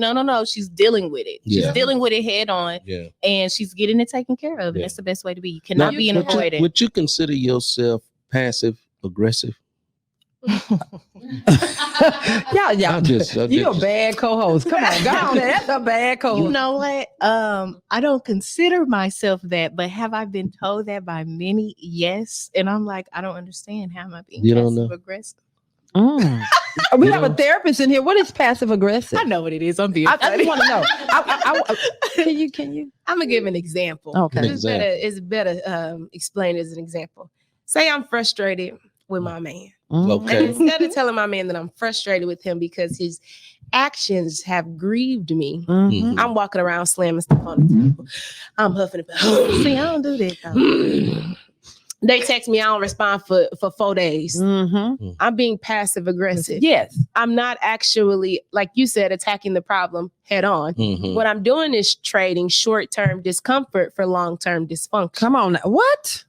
She's dealing with it. She's dealing with it head on. Yeah. And she's getting it taken care of. And that's the best way to be. You cannot be an avoidant. Would you consider yourself passive aggressive? Yeah. You're a bad co-host. Come on, go on. That's a bad co-host. You know what? I don't consider myself that, but have I been told that by many? Yes. And I'm like, I don't understand. How am I being passive aggressive? We have a therapist in here. What is passive aggressive? I know what it is. I'm being. I just want to know. Can you? I'm gonna give an example. Okay. It's better explained as an example. Say I'm frustrated with my man. Okay. And instead of telling my man that I'm frustrated with him because his actions have grieved me, I'm walking around slamming stuff on the table. I'm huffing and puffing. See, I don't do that though. They text me, I don't respond for 4 days. I'm being passive aggressive. Yes. I'm not actually, like you said, attacking the problem head on. What I'm doing is trading short-term discomfort for long-term dysfunction. Come on. What?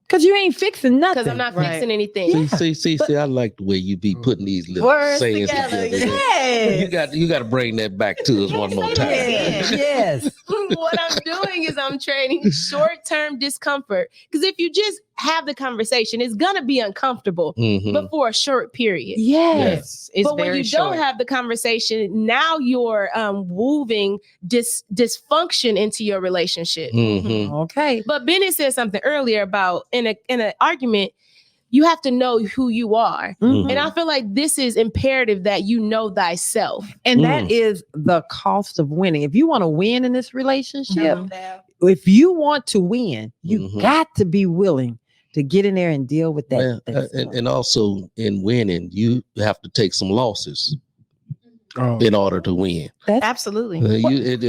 Because you ain't fixing nothing. Because I'm not fixing anything. See, I like the way you be putting these little words sayings together. together. Yes. You got to bring that back to us one more time. Yes. What I'm doing is I'm trading short-term discomfort. Because if you just have the conversation, it's gonna be uncomfortable, but for a short period. Yes. It's but when you don't have the conversation, now you're wooving dysfunction into your relationship. Okay. But Bennett said something earlier about in an argument, you have to know who you are. And I feel like this is imperative that you know thyself. And that is the cost of winning. If you want to win in this relationship, if you want to win, you got to be willing to get in there and deal with that. And also in winning, you have to take some losses in order to win. Absolutely.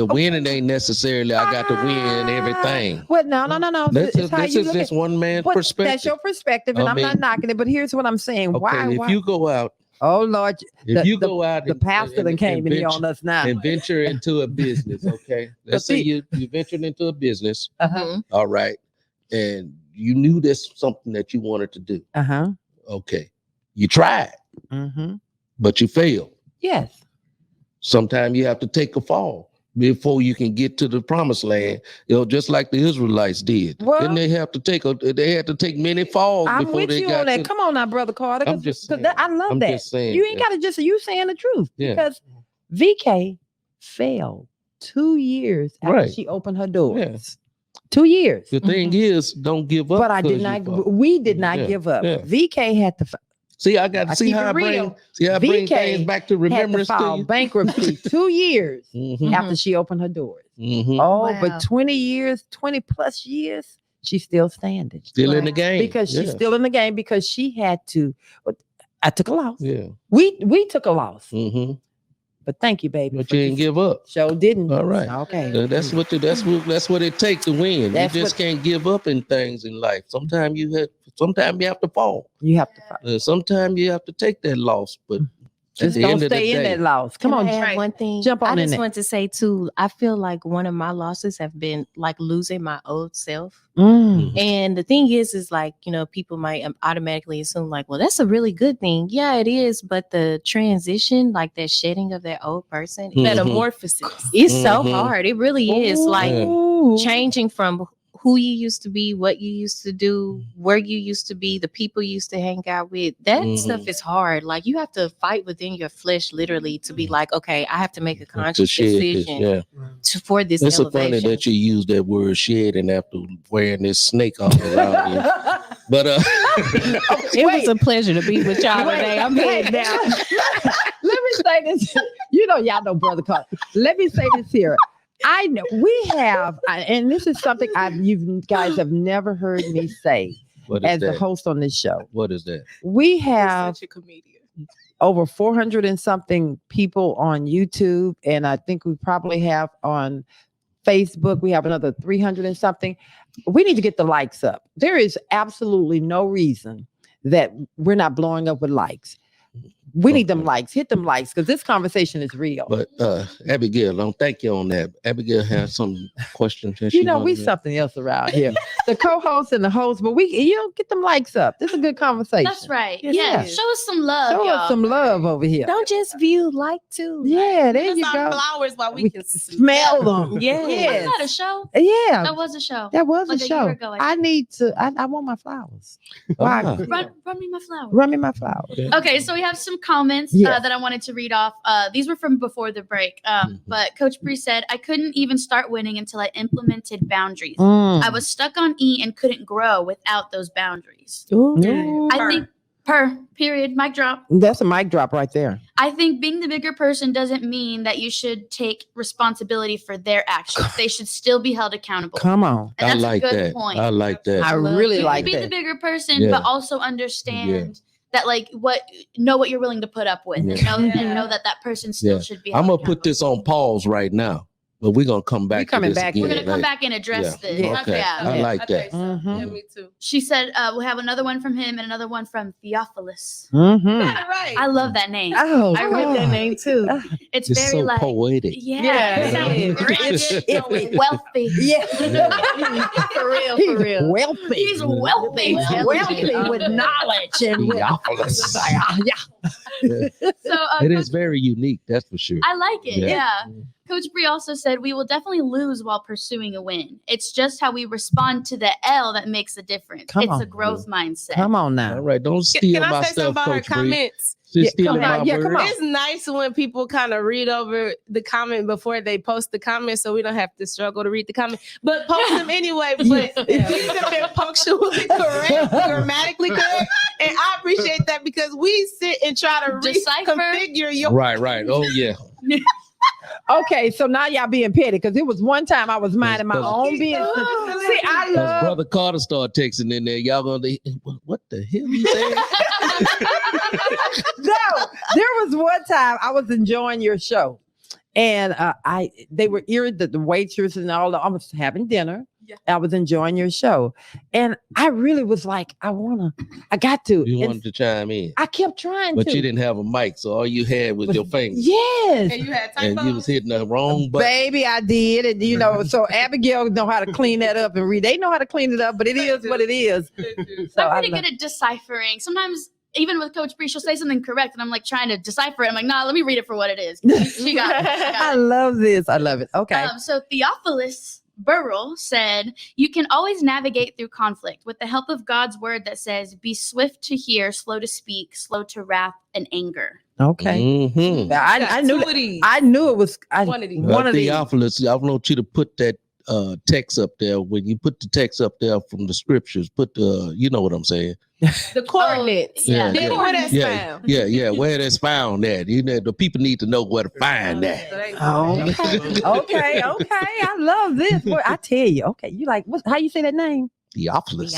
Winning ain't necessarily I got to win everything. Well, no. This is just one man's perspective. That's your perspective, and I'm not knocking it. But here's what I'm saying. Okay, if you go out, oh Lord, go out, the pastor that came in here on us now, and venture into a business. Okay, let's say you ventured into a business. All right, and you knew this something that you wanted to do. Okay, you tried, but you failed. Yes. Sometimes you have to take a fall before you can get to the promised land. You know, just like the Israelites did. Well, didn't they have to take many falls before they got on that. Come on now, Brother Carter. I'm just saying. I love that. Just saying, you ain't got to you saying the truth. Because VK failed 2 years after she opened her doors. 2 years. The thing is, don't give up. But we did not give up. VK had to see, I got to see how I bring things back to remembrance. Had to file bankruptcy 2 years after she opened her doors. But 20 plus years, she's still standing. Still in the game. Because she's still in the game because she had to. I took a loss. Yeah. We took a loss. But thank you, baby. But you didn't give up. Sure didn't. All right. Okay. That's what it takes to win. You just can't give up in things in life. Sometimes you have to fall. You have to fall. Sometimes you have to take that loss, but just don't stay in that loss. Come on, one thing. Jump on I just want to say too, I feel like one of my losses have been like losing my old self. And the thing is like, you know, people might automatically assume like, well, that's a really good thing. Yeah, it is. But the transition, like that shedding of that old person, metamorphosis, is so hard. It really is like changing from who you used to be, what you used to do, where you used to be, the people you used to hang out with. That stuff is hard. Like you have to fight within your flesh literally to be like, okay, I have to make a conscious decision for this It's so elevation. funny that you use that word shedding after wearing this snake all around you. But it was a pleasure to be with y'all today. I'm heading now. Let me say this. You know, y'all know Brother Carter. Let me say this here. I know we have, and this is something you guys have never heard me say as the host on this show. What is that? We have such a comedian. Over 400 and something people on YouTube, and I think we probably have on Facebook. We have another 300 and something. We need to get the likes up. There is absolutely no reason that we're not blowing up with likes. We need them likes. Hit them likes because this conversation is real. But Abigail, don't thank you on that. Abigail has some questions. You know, we something else around here. The co-host and the host, but get them likes up. This is a good conversation. That's right. Yeah. Show us some love. Show y'all. us some love over here. Don't just view, like too. Yeah, there you Our go. flowers while we can Smell them. Yes. Yes. Wasn't that a show? Yeah. That was a show. That was Like a a show. year ago, I need to. I want my flowers. Why? Run me my flower. Run me my flowers. Okay, so we have some comments Yes. that I wanted to read off. These were from before the break. But Coach Bree said, I couldn't even start winning until I implemented boundaries. I was stuck on E and couldn't grow without those boundaries. Ooh. I think period, mic drop. That's a mic drop right there. I think being the bigger person doesn't mean that you should take responsibility for their actions. They should still be held accountable. Come on. And I that's like a good that. point. I like that. I really You like can be the that. bigger person, Yeah. but also understand that, like, know what you're willing to put up with, and know that person still should be. I'm held gonna put this on pause right now, but we're gonna come back. coming to this back. again We're gonna come later. back and address this. Okay, Yeah. I like that. Yeah, me too. She said we'll have another one from him and another one from Theophilus. Mm-hmm. Right. I love that name. Oh, I read that name too. It's It's very so like poetic. it sounds rich, wealthy. Yeah. For real, He's for real. wealthy. He's wealthy. Wealthy with knowledge and Theophilus. So It is very unique, that's for sure. I like it. Yeah. Yeah. Coach Bree also said we will definitely lose while pursuing a win. It's just how we respond to the L that makes a difference. Come It's on. a growth mindset. Come on All now. right, don't steal Can I my say something stuff, about her Coach Bree. comments? She's Yeah, stealing come on. my Yeah, come words. on. It's nice when people kind of read over the comment before they post the comment, so we don't have to struggle to read the comment. But post them anyway. But these have been punctually correct, grammatically correct, and I appreciate that because we sit and try to Decipher. reconfigure your. Right. Oh yeah. Okay, so now y'all being petty because it was one time I was minding my Because- own business. See, I Because love. Brother Carter started texting in there. Y'all gonna what the hell you saying? No, there was one time I was enjoying your show, and they were the waitress and all. I was having dinner. Yeah. I was enjoying your show, and I really was like, I got to. You And wanted to chime in, I kept trying but to. you didn't have a mic, so all you had was your fingers. Yes. And you had And typos. you was hitting the wrong button. Baby, I did, and so Abigail know how to clean that up and read. They know how to clean it up, but it is what it is. So I'm I pretty good at deciphering. Sometimes, even with Coach Bree, she'll say something correct, and I'm like trying to decipher it. I'm like, nah, let me read it for what it is. She got it. She got I it. love this. I love it. Okay. So Theophilus Burrell said, you can always navigate through conflict with the help of God's word that says, be swift to hear, slow to speak, slow to wrath and anger. Okay. Mm-hmm. I knew Two that. of these. I knew it was One of these. One of these. Theophilus, I want you to put that text up there. When you put the text up there from the scriptures, put the, you know what I'm saying? The coordinates. Yeah, Then yeah. where that's found. Yeah, where that's found at. You know, the people need to know where to find that. Oh, okay. I love this. Boy, I tell you. Okay, you like how you say that name? Theophilus.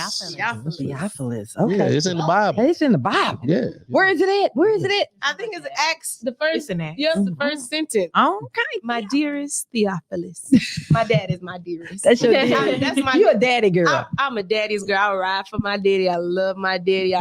Theophilus. Okay. Yeah, it's in the Bible. It's in the Bible. Yeah. Where is it at? Where is it at? I think it's Acts, the first. It's an Acts. Yes, the first sentence. Okay. My dearest Theophilus. My dad is my dearest. That's your daddy. That's my. You a daddy girl. I'm a daddy's girl. I ride for my daddy. I love my daddy. I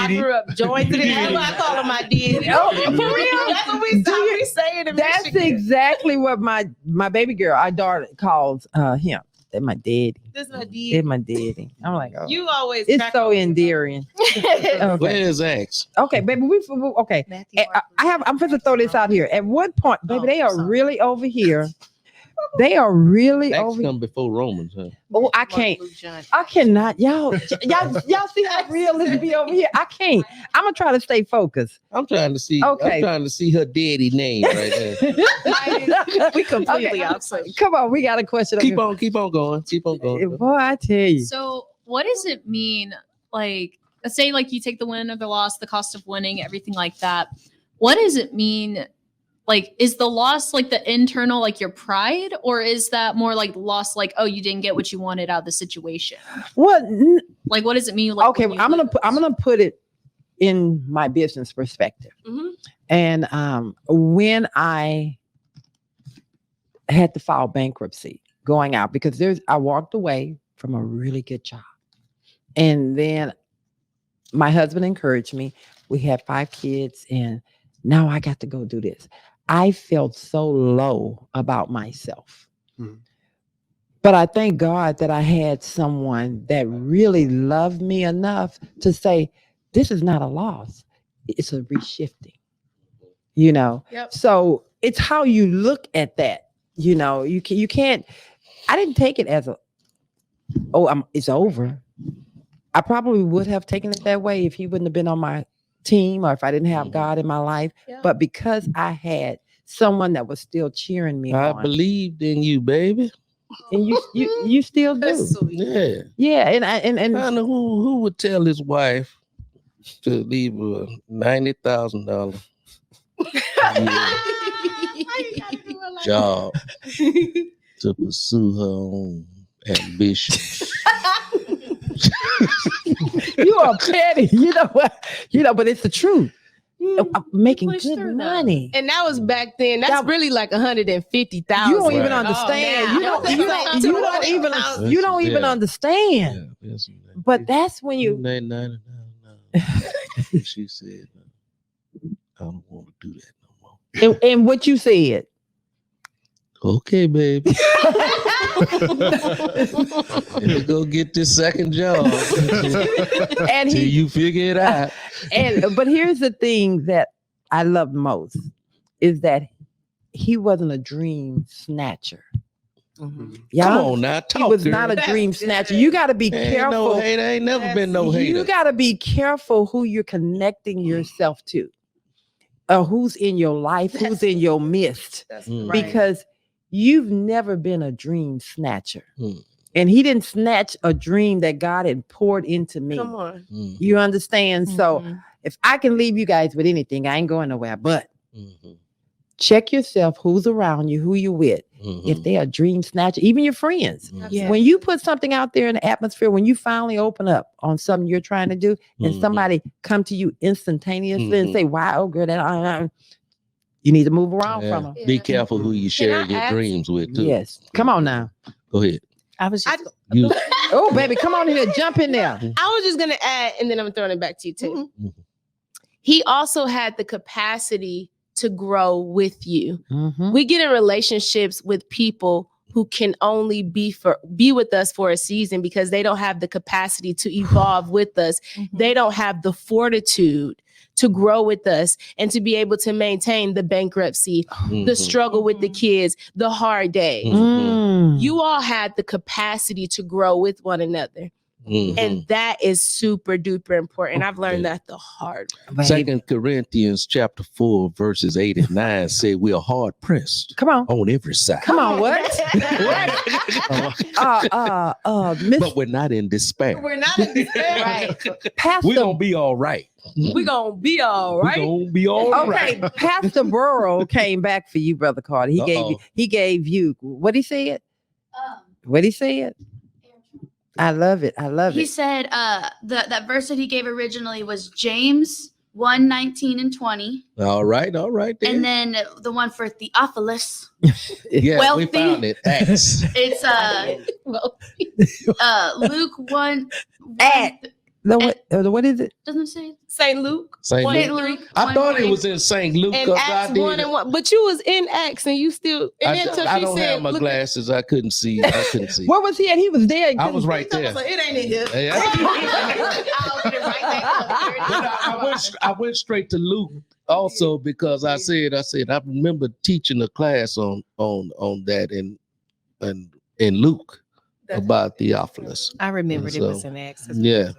grew up joined to the end. I call him my daddy. Oh, for real? That's what we say in That's Michigan. exactly what my baby girl, our daughter, calls him. They're my daddy. This is my daddy. They're my daddy. I'm like, oh. You always. It's crack so up. endearing. Where Okay. is Acts? Okay, baby. Okay. I'm going to throw this out here. At what point, baby, they are really over here They are really Acts over. come before Romans, huh? Oh, I can't. I cannot. Y'all see how real this be over here? I can't. I'm gonna try to stay focused. I'm trying to see. Okay. I'm trying to see her daddy name right there. We completely Okay. opposite. Come on, we got a question. Keep on going. Keep on going. Boy, I tell you. So what does it mean? Like, let's say like you take the win or the loss, the cost of winning, everything like that. What does it mean? Like, is the loss like the internal, like your pride, or is that more like loss, like, oh, you didn't get what you wanted out of the situation? What? Like, what does it mean? Like, Okay, when you I'm lose? gonna put it in my business perspective. Mhm. And when I had to file bankruptcy going out, because I walked away from a really good job. And then my husband encouraged me. We had 5 kids, and now I got to go do this. I felt so low about myself. Mhm. But I thank God that I had someone that really loved me enough to say, this is not a loss. It's a reshifting, Yep. So it's how you look at that. You can't, I didn't take it as it's over. I probably would have taken it that way if he wouldn't have been on my team or if I didn't have God in my life. Yeah. But because I had someone that was still cheering me I on, believed in you, baby. and you still do. That's sweet. Yeah. Yeah, and I know who would tell his wife to leave her $90,000 job to pursue her own ambition. you are petty. You know what? But it's the truth. I'm making pushed good through that. money. And that was back then. That's That- really like 150,000. You don't even Right. understand. Oh, You now. don't even Yeah. understand. Yeah, listen, But that's when you. No. She said, I don't want to do that no more. And what you said. Okay, baby. Let me go get this second job And till you figure it out. But here's the thing that I love most is that he wasn't a dream snatcher. Come Y'all, on now, he talk. was girl. not a dream snatcher. You got to be Ain't no careful. hater. Ain't never been no hater. You got to be careful who you're connecting yourself to, who's in your life, who's in your midst, because you've never been a dream snatcher. And he didn't snatch a dream that God had poured into me. Come on. You understand? So Mhm. if I can leave you guys with anything, I ain't going nowhere. But Mhm. check yourself, who's around you, who you're with. Mhm. If they are dream snatcher, even your friends. Mhm. Yeah. When you put something out there in the atmosphere, when you finally open up on something you're trying to do, and Mhm. somebody come to you instantaneously and Mhm. say, "Wow, girl, that you need to move around Yeah. from them." Be careful who you share I your ask- dreams with, too. Yes, come on now. Go ahead. I was just You, Oh, baby, come on here, jump in there. I was just gonna add, and then I'm throwing it back to you too. Mhm. He also had the capacity to grow with you. Mhm. We get in relationships with people who can only be with us for a season because they don't have the capacity to evolve with us. They don't have the fortitude to grow with us and to be able to maintain the bankruptcy, the Mhm. struggle with the kids, the hard days. Mhm. You all had the capacity to grow with one another. Mhm. And that is super duper important. I've learned Okay. that the hard way. Baby. 2 Corinthians chapter 4, verses 8 and 9 say we are hard pressed Come on. on every side. Come on, what? Miss But we're not in despair. We're not in despair. Right. Pastor. We're going to be all right. We're going to be all We're right. going to be all Okay, right. Pastor Burrow came back for you, Brother Carter. He gave you what he said? What he said? I love it. He said that verse that he gave originally was James 1:19 and 20. All right. Then. And then the one for Theophilus, yeah, wealthy. we found it. Acts. it's Luke 1. What is it? Doesn't it say St. Luke. St. One Luke. and three. I thought it was in St. Luke. And 'cause Acts I did 1 it. and 1. But you was in Acts and you still. And then so I she don't said, have my look glasses. I couldn't see. Where was he at? He was there. I was right there. It ain't in here. Yeah. But I went straight to Luke also because I said I remember teaching a class on that, and in Luke about Theophilus. I remembered And it was so, an access. yeah.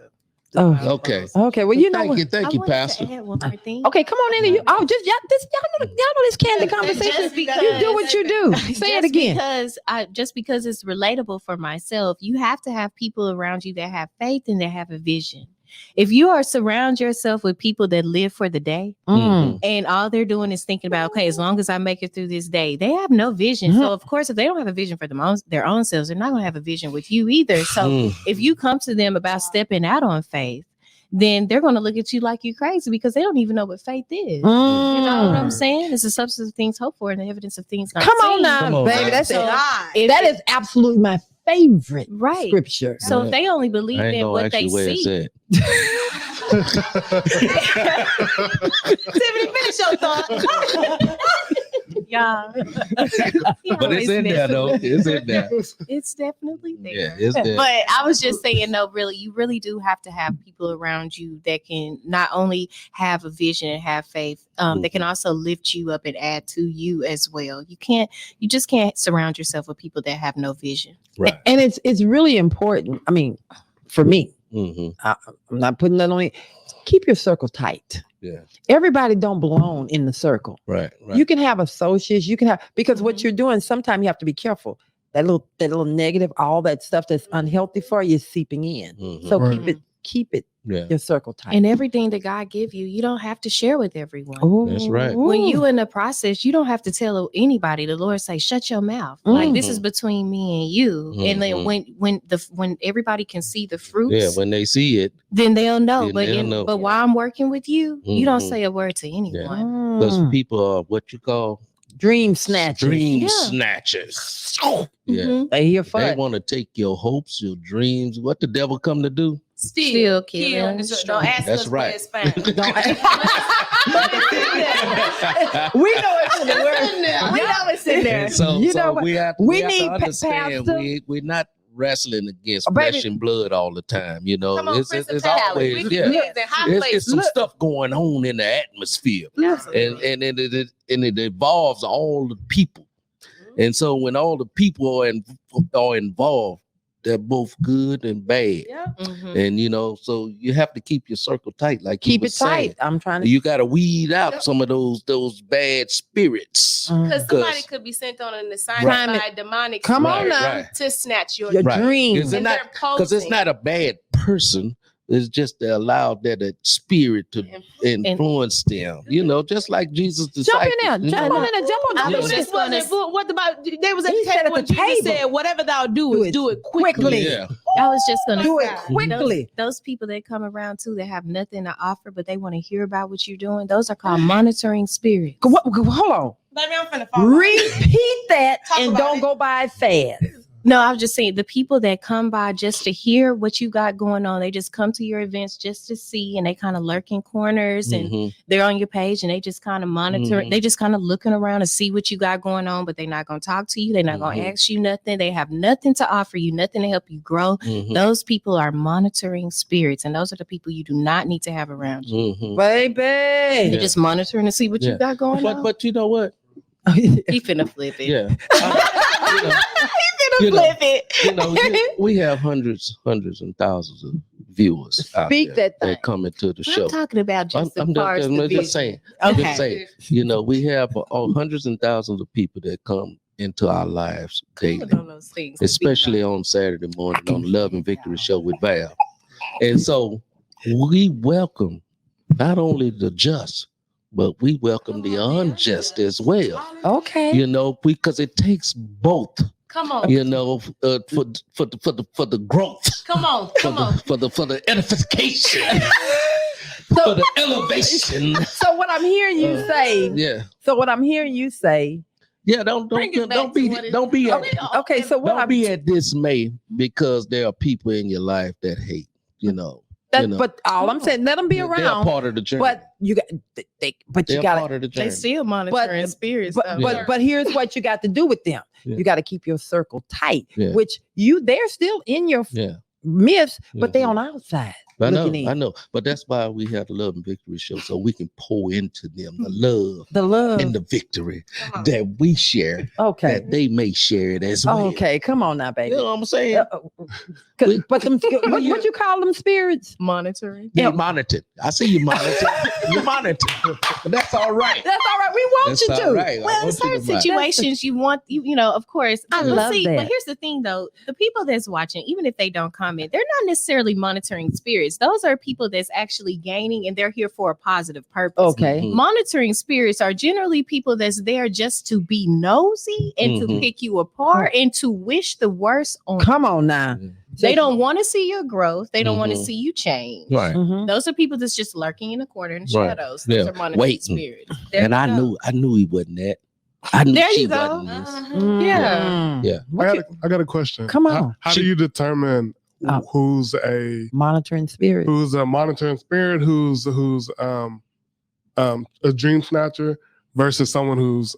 Oh, Okay. okay. Well, you know Thank what? you, thank you, Pastor. To add one more thing. Okay, come on in. Y'all know this candid conversation. Just because- You do what you do. Say it again. Just because it's relatable for myself, you have to have people around you that have faith and that have a vision. If you are surround yourself with people that live for the day and all they're doing is thinking about, okay, as long as I make it through this day, they have no vision. So of course, if they don't have a vision for their own selves, they're not going to have a vision with you either. So if you come to them about stepping out on faith, then they're going to look at you like you're crazy because they don't even know what faith is. You know what I'm saying? It's the substance of things hoped for and the evidence of things not Come on seen. now, baby. That's So it. That is absolutely my favorite Right. scripture. So if they only believe I ain't in know what they actually where it's see. at. Tiffany, finish your thought. Yeah. But it's in there though. It's in there. It's definitely there. Yeah, it's there. But I was just saying, no, really, you really do have to have people around you that can not only have a vision and have faith, they can also lift you up and add to you as well. You just can't surround yourself with people that have no vision. Right. And it's really important. I mean, for me, Mhm. I'm not putting that on you. Keep your circle tight. Yeah. Everybody don't belong in the circle. Right. You can have associates. You can have, because what you're doing, sometimes you have to be careful. That little negative, all that stuff that's unhealthy for you is seeping in. So keep it your circle tight. And everything that God give you, you don't have to share with everyone. That's right. When you in the process, you don't have to tell anybody. The Lord say, shut your mouth. Like this is between me and you. And then when everybody can see the fruits, when they see it, then they'll know. Then But they'll know. while I'm working with you, you don't say a word to anyone. because people are what you call dream snatchers. Dream snatchers. Yeah. They here for They it. want to take your hopes, your dreams. What the devil come to do? Still kill and destroy. Don't ask That's us right. where it's found. Don't we know it's in the word. We know it's in there. And so, You know what? we have We to need understand Pastor. we're not wrestling against Oh, baby. flesh and blood all the time. You know, Come on, it's principality. always We can live in high it's places. some Look. stuff going on in the atmosphere, Absolutely. and it involves all the people. And so when all the people are involved, they're both good and bad. Yeah. And you know, so you have to keep your circle tight. Like Keep he it was saying. tight. I'm trying to. You got to weed out some of those bad spirits. Because somebody 'Cause- could be sent on an assignment by demonic Come on spirits now. to snatch your Your Right. dream. Is it And not they're because it's posing. not a bad person? It's just to allow that spirit to influence them. You know, just like Jesus' Jump in disciples. there. you Jump know? on in there. Jump on. I Jump was on just in there. what about they was at He the said table at when the Jesus table. said, "Whatever thou do do it quickly. Yeah. I was just gonna Do it say, quickly. Those people that come around too that have nothing to offer, but they want to hear about what you're doing. Those are called monitoring spirits. Hold on. Baby, I'm finna fall. Repeat that Talk and about don't it. go by fast. No, I was just saying the people that come by just to hear what you got going on, they just come to your events just to see, and they kind of lurk in corners and they're on your page and they just kind of monitor. They just kind of looking around to see what you got going on, but they're not going to talk to you. They're not going to ask you nothing. They have nothing to offer you, nothing to help you grow. Those people are monitoring spirits, and those are the people you do not need to have around you. Baby. They're just monitoring to see what you got going on. But you know what? He finna flip it. Yeah. We have hundreds and thousands of viewers out Speak there that thing. come into the I'm show. talking about just I'm the parts. just saying. Okay. Just saying. You know, we have hundreds and thousands of people that come into our lives daily, On those things. especially on Saturday morning on the Love and Victory show with Val. And so we welcome not only the just, but we welcome the unjust as well. Okay. You know, because it takes both. Come on. You know, for the growth. Come on. Come on. For the edification. For the elevation. So what I'm hearing you say. Yeah. So what I'm hearing you say. Yeah, don't be Okay. So what be at dismay because there are people in your life that hate. You know. But all I'm saying, let them be They're around. part of the journey. But you got, They're you got part of the journey. They still monitoring spirits. But here's what you got to do with them. Yeah. You got to keep your circle tight, Yeah. which they're still in your midst, but they on the outside. I looking in. know, but that's why we have the Love and Victory show, so we can pour into them the love and the victory that we share, that they may share it as well. Okay, come on now, baby. You know what I'm saying? But them, what you call them spirits? Monitoring. They monitored. I see you monitor. You monitor, but that's all right. That's all right. We want That's you to. all right. I Well, in want you certain to monitor. situations, you know, of course. I But love that. But here's the thing, though: the people that's watching, even if they don't comment, they're not necessarily monitoring spirits. Those are people that's actually gaining, and they're here for a positive purpose. Okay. Mhm. Monitoring spirits are generally people that's there just to be nosy and to Mhm. pick you apart and to wish the worst on. Come on now. They don't want to see your growth. They don't want to Mhm. see you change. Right. Mhm. Those are people that's just lurking in the corner in the Right. shadows. Those Yeah. are monitoring Waiting. spirits. There And you I go. knew he wasn't that. I knew There she you go. wasn't this. Yeah. Yeah. I got a question. Come on. How do you determine who's a monitoring spirit? Who's a monitoring spirit? Who's a dream snatcher versus someone who's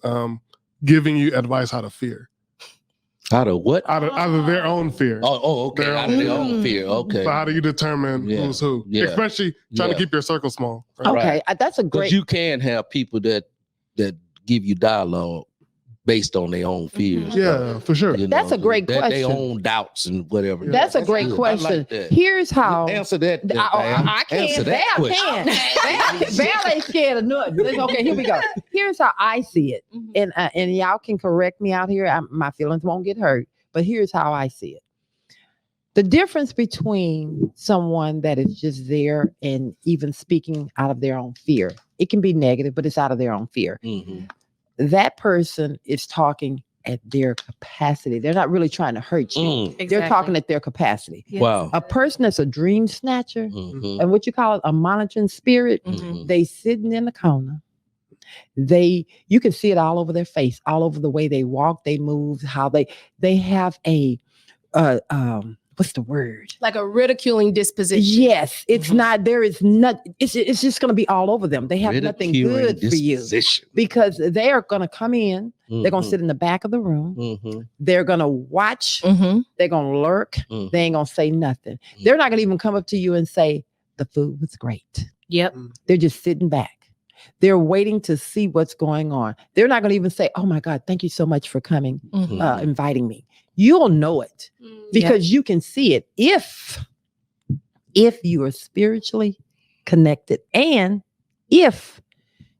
giving you advice how to fear? Out of what? Out of their own fear. Oh, okay. Their Out of their own own fear. Okay. So how do you determine Yeah. who's who? Yeah. Especially trying to Yeah. keep your circle small. right? Okay, that's a Because great. you can have people that give you dialogue based on their own fears. Yeah, for sure. You That's a great Their question. own doubts and whatever. That's a great good. I question. like that. Here's how. Answer that. I Answer can't. that Val question. can. Val ain't scared of nothing. Okay, here we go. Here's how I see it, and y'all can correct me out here. My feelings won't get hurt, but here's how I see it. The difference between someone that is just there and even speaking out of their own fear, it can be negative, but it's out of their own fear. Mhm. That person is talking at their capacity. They're not really trying to hurt you. Mm. They're talking at their capacity. Yes. Wow. A person that's a dream snatcher Mhm. and what you call it, a monitoring spirit, Mhm. they sitting in the corner. You can see it all over their face, all over the way they walk, they move, how they have a what's the word? Like a ridiculing disposition. Yes, it's not. There is not. It's just going to be all over them. They have nothing Ridiculing good for you disposition. because they are going to come in. They're going to sit in the back of the room. Mhm. They're going to watch. Mm-hmm. They're going to lurk. Mhm. They ain't going to say nothing. They're not going to even come up to you and say the food was great. Yep. They're just sitting back. They're waiting to see what's going on. They're not going to even say, "Oh my God, thank you so much for coming, Mhm. inviting me." You'll know it because you can see it if you are spiritually connected and if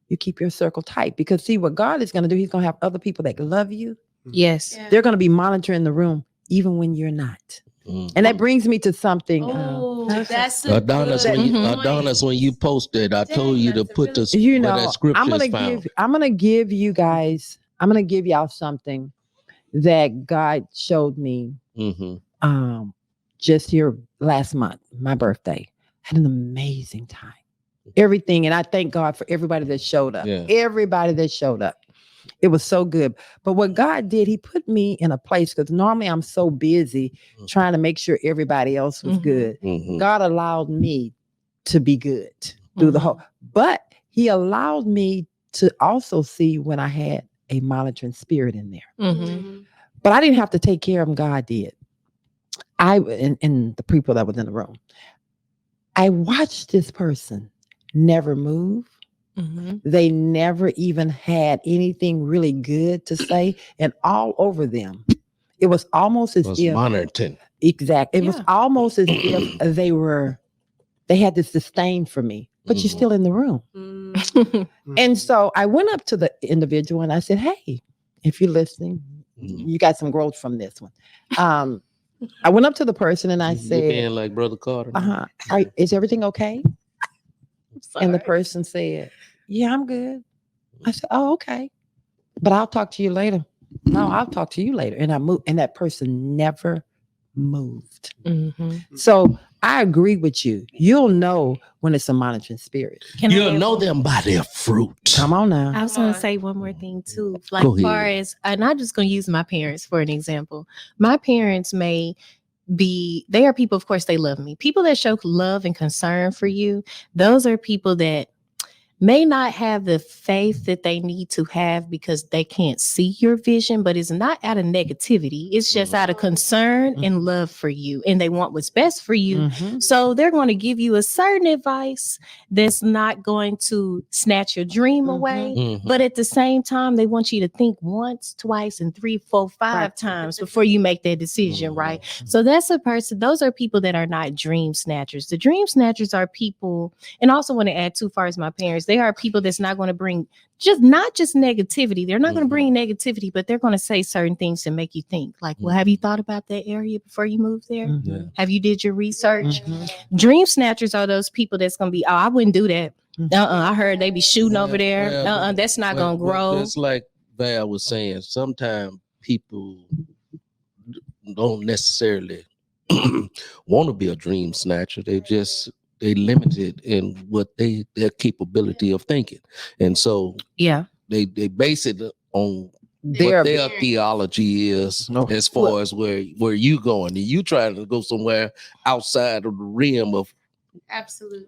you keep your circle tight. Because see what God is going to do, he's going to have other people that love you. Yes. They're going to be monitoring the room even when you're not. Mhm. And that brings me to something. That's a Adonis, good point. Adonis, when you posted, I told you to put the you where know, that scripture I'm is going found. to give you guys, I'm going to give y'all something that God showed me Mhm. just here last month, my birthday. Had an amazing time. Everything. And I thank God for everybody that showed up. Yeah. Everybody that showed up. It was so good. But what God did, he put me in a place because normally I'm so busy trying to make sure everybody else was good. Mhm. God allowed me to be good through the whole, but he allowed me to also see when I had a monitoring spirit in there. Mm-hmm. But I didn't have to take care of them. God did. And the people that was in the room. I watched this person never move. Mm-hmm. They never even had anything really good to say. And all over them, it was almost as Was if monitoring. exactly. It was almost as if they had this disdain for me, but you're still in the room. And so I went up to the individual and I said, "Hey, if you're listening, you got some growth from this one." I went up to the person and I You said, being like Brother Carter. "Is everything okay?" And the person said, "Yeah, I'm good." I said, "Oh, okay. But I'll talk to you later." "No, I'll talk to you later." And I moved, and that person never moved. Mm-hmm. So I agree with you. You'll know when it's a monitoring spirit. You'll know them by their fruit. Come on now. I was going to say one more thing too. Like, Go as far ahead. as, I'm not just going to use my parents for an example. My parents they are people, of course, they love me. People that show love and concern for you, those are people that may not have the faith that they need to have because they can't see your vision, but it's not out of negativity. It's just out of concern and love for you. And they want what's best for you. So they're going to give you a certain advice that's not going to snatch your dream away. But at the same time, they want you to think once, twice, and 3, 4, 5 times before you make that decision, right? So that's a person, those are people that are not dream snatchers. The dream snatchers are people, and I also want to add too far as my parents, they are people that's not going to bring not just negativity. They're not going to bring negativity, but they're going to say certain things to make you think. Like, well, have you thought about that area before you move there? Have you did your research? Dream snatchers are those people that's going to be, oh, I wouldn't do that. I heard they be shooting over there. That's not going to grow. It's like Val was saying, sometimes people don't necessarily want to be a dream snatcher. They limited in what their capability of thinking, and so they base it on what their theology is as far as where you going, and you trying to go somewhere outside of the realm of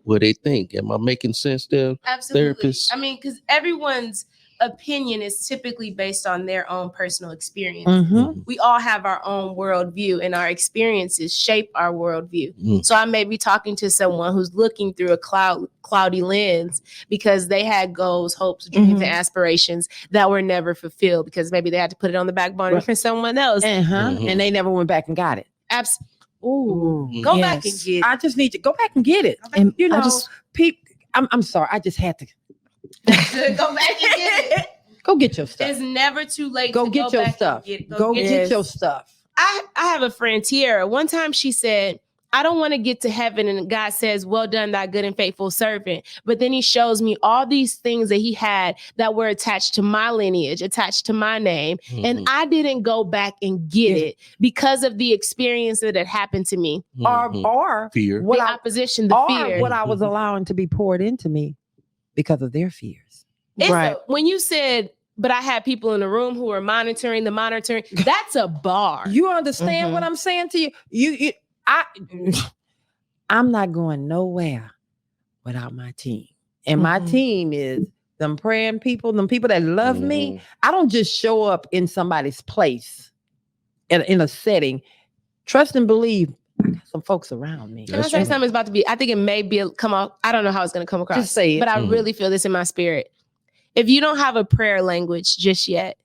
what they think. Am I making sense there? Absolutely. Therapists? I mean, because everyone's opinion is typically based on their own personal experience. We all have our own worldview, and our experiences shape our worldview. So I may be talking to someone who's looking through a cloudy lens because they had goals, hopes, dreams, and aspirations that were never fulfilled because maybe they had to put it on the back burner for someone else. And they never went back and got it. Absolutely. Go back and get it. I just need to go back and get it. And you know, I'm sorry. I just had to go back and get it. Go get your stuff. It's never too late. Go get your stuff. Go get your stuff. I have a friend, Tiara. One time she said, I don't want to get to heaven and God says, well done, thy good and faithful servant. But then he shows me all these things that he had that were attached to my lineage, attached to my name. And I didn't go back and get it because of the experience that had happened to me. Or fear. The opposition, the fear. What I was allowing to be poured into me because of their fears. When you said, but I had people in the room who were monitoring, that's a bar. You understand what I'm saying to you? I'm not going nowhere without my team. And my team is them praying people, them people that love me. I don't just show up in somebody's place in a setting. Trust and believe. I got some folks around me. Can I say something is about to be, I think it may be come off. I don't know how it's going to come across. Just say it. But I really feel this in my spirit. If you don't have a prayer language just yet,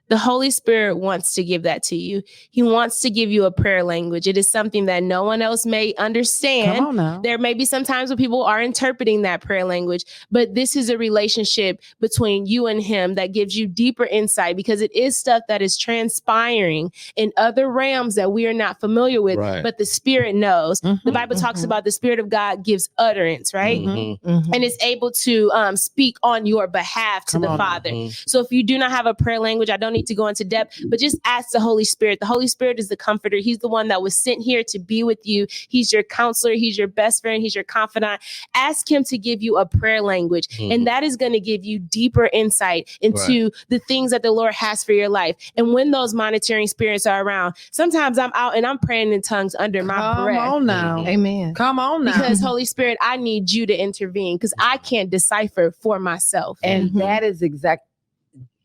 the Holy Spirit wants to give that to you. He wants to give you a prayer language. It is something that no one else may understand. Come on now. There may be some times when people are interpreting that prayer language, but this is a relationship between you and him that gives you deeper insight because it is stuff that is transpiring in other realms that we are not familiar with, but the Spirit knows. The Bible talks about the Spirit of God gives utterance, right? And it's able to speak on your behalf to the Father. So if you do not have a prayer language, I don't need to go into depth, but just ask the Holy Spirit. The Holy Spirit is the comforter. He's the one that was sent here to be with you. He's your counselor. He's your best friend. He's your confidant. Ask him to give you a prayer language. And that is going to give you deeper insight into the things that the Lord has for your life. And when those monitoring spirits are around, sometimes I'm out and I'm praying in tongues under my breath. Come on now. Amen. Come on now. Because Holy Spirit, I need you to intervene because I can't decipher for myself. And that is exact.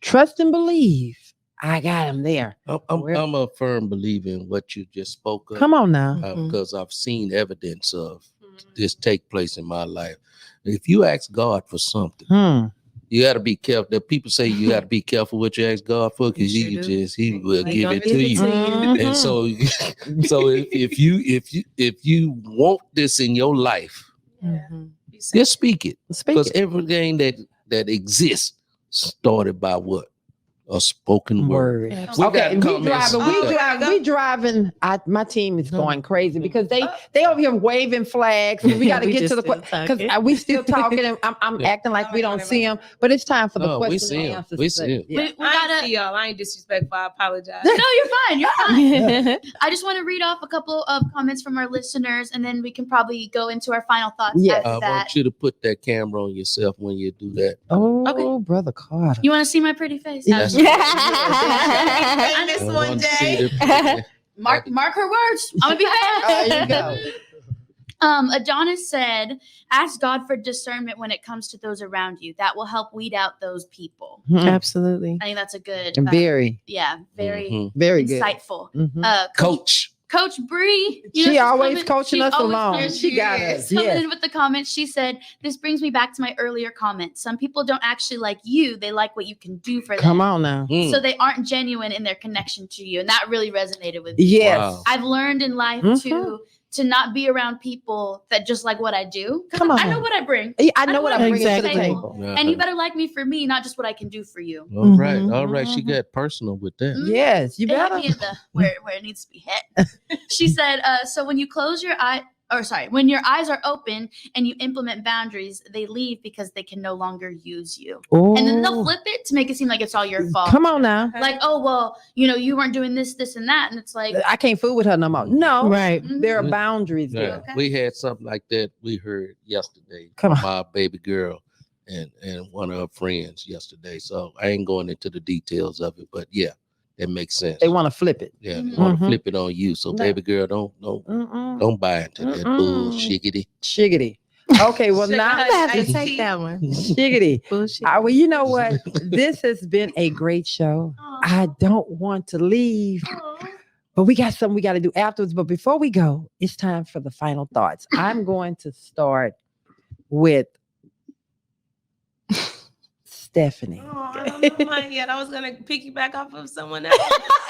Trust and believe. I got him there. I'm a firm believer in what you just spoke of. Come on now. Because I've seen evidence of this take place in my life. If you ask God for something, you got to be careful. That people say you got to be careful what you ask God for because he will give it to you. And so if you want this in your life, just speak it. Because everything that exists started by what? A spoken word. Okay, we driving. My team is going crazy because they over here waving flags. And we got to get to the question because we still talking. And I'm acting like we don't see them, but it's time for the question and answers. We see them. We gotta see y'all. I ain't disrespectful. I apologize. No, you're fine. You're fine. I just want to read off a couple of comments from our listeners, and then we can probably go into our final thoughts. Yes. After that. I want you to put that camera on yourself when you do that. Oh, Brother Carter. You want to see my pretty face? This one day. Mark her words. I'm gonna be back. There you go. Adonis said, ask God for discernment when it comes to those around you. That will help weed out those people. Absolutely. I think that's a good, Very, very very good. insightful. Mhm. Coach Bree, She always coaching us along. She got us. Coming Yes. in with the comments, she said, "This brings me back to my earlier comment. Some people don't actually like you; they like what you can do for them. Come on now. So they aren't genuine in their connection to you, and that really resonated with me. Yes. Wow. I've learned in life to not be around people that just like what I do. Come on. I know what I bring. Yeah, I know what I'm bringing to the Exactly. table. And you better like me for me, not just what I can do for you. All right. Mhm. All right. She got personal with that. Mhm. Yes, you It hit better. me in the where it needs to be hit. She said, so when you close your eye, when your eyes are open and you implement boundaries, they leave because they can no longer use you. And then they'll flip it to make it seem like it's all your fault. Come on now. Like, oh, well, you weren't doing this, this, and that. And it's like, I can't fool with her no more. No. Right. There are boundaries Yeah. there. Okay. We had something like that we heard yesterday Come from on. our baby girl and one of her friends yesterday. So I ain't going into the details of it, but yeah, that makes sense. They want to flip it. yeah, Mhm. they want to Mhm. flip it on you. So No. baby girl, don't buy into that bullshiggity. Shiggity. Okay, well Sugar now honey I have to iced take tea. that one. shiggity. Bullshit. Well, you know what? This has been a great show. I don't want to leave, but we got something we got to do afterwards. But before we go, it's time for the final thoughts. I'm going to start with Stephanie. Oh, I don't know mine yet. I was gonna piggyback off of someone else.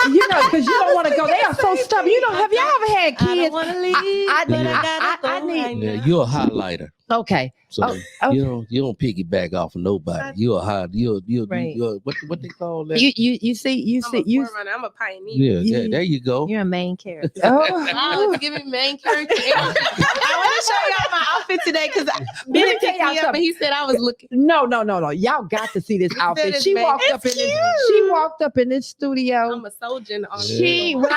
You know, because you don't want to go. They are so stubborn. You know, have y'all ever had I don't kids? want to leave. I but need- I gotta I go need- right Yeah, now. you're a highlighter. Okay. So Oh, you don't piggyback off of nobody. You're a high. You're Right. what they call that? You see I'm a forerunner. I'm a pioneer. yeah, there you go. You're a main character. Oh, Oh, give me main character. I want to show y'all my outfit today because me Billy tell picked y'all me up something. and he said I was looking. no. Y'all got to see this outfit. is She big. walked up in this. She walked up in this studio. I'm a soldier on She when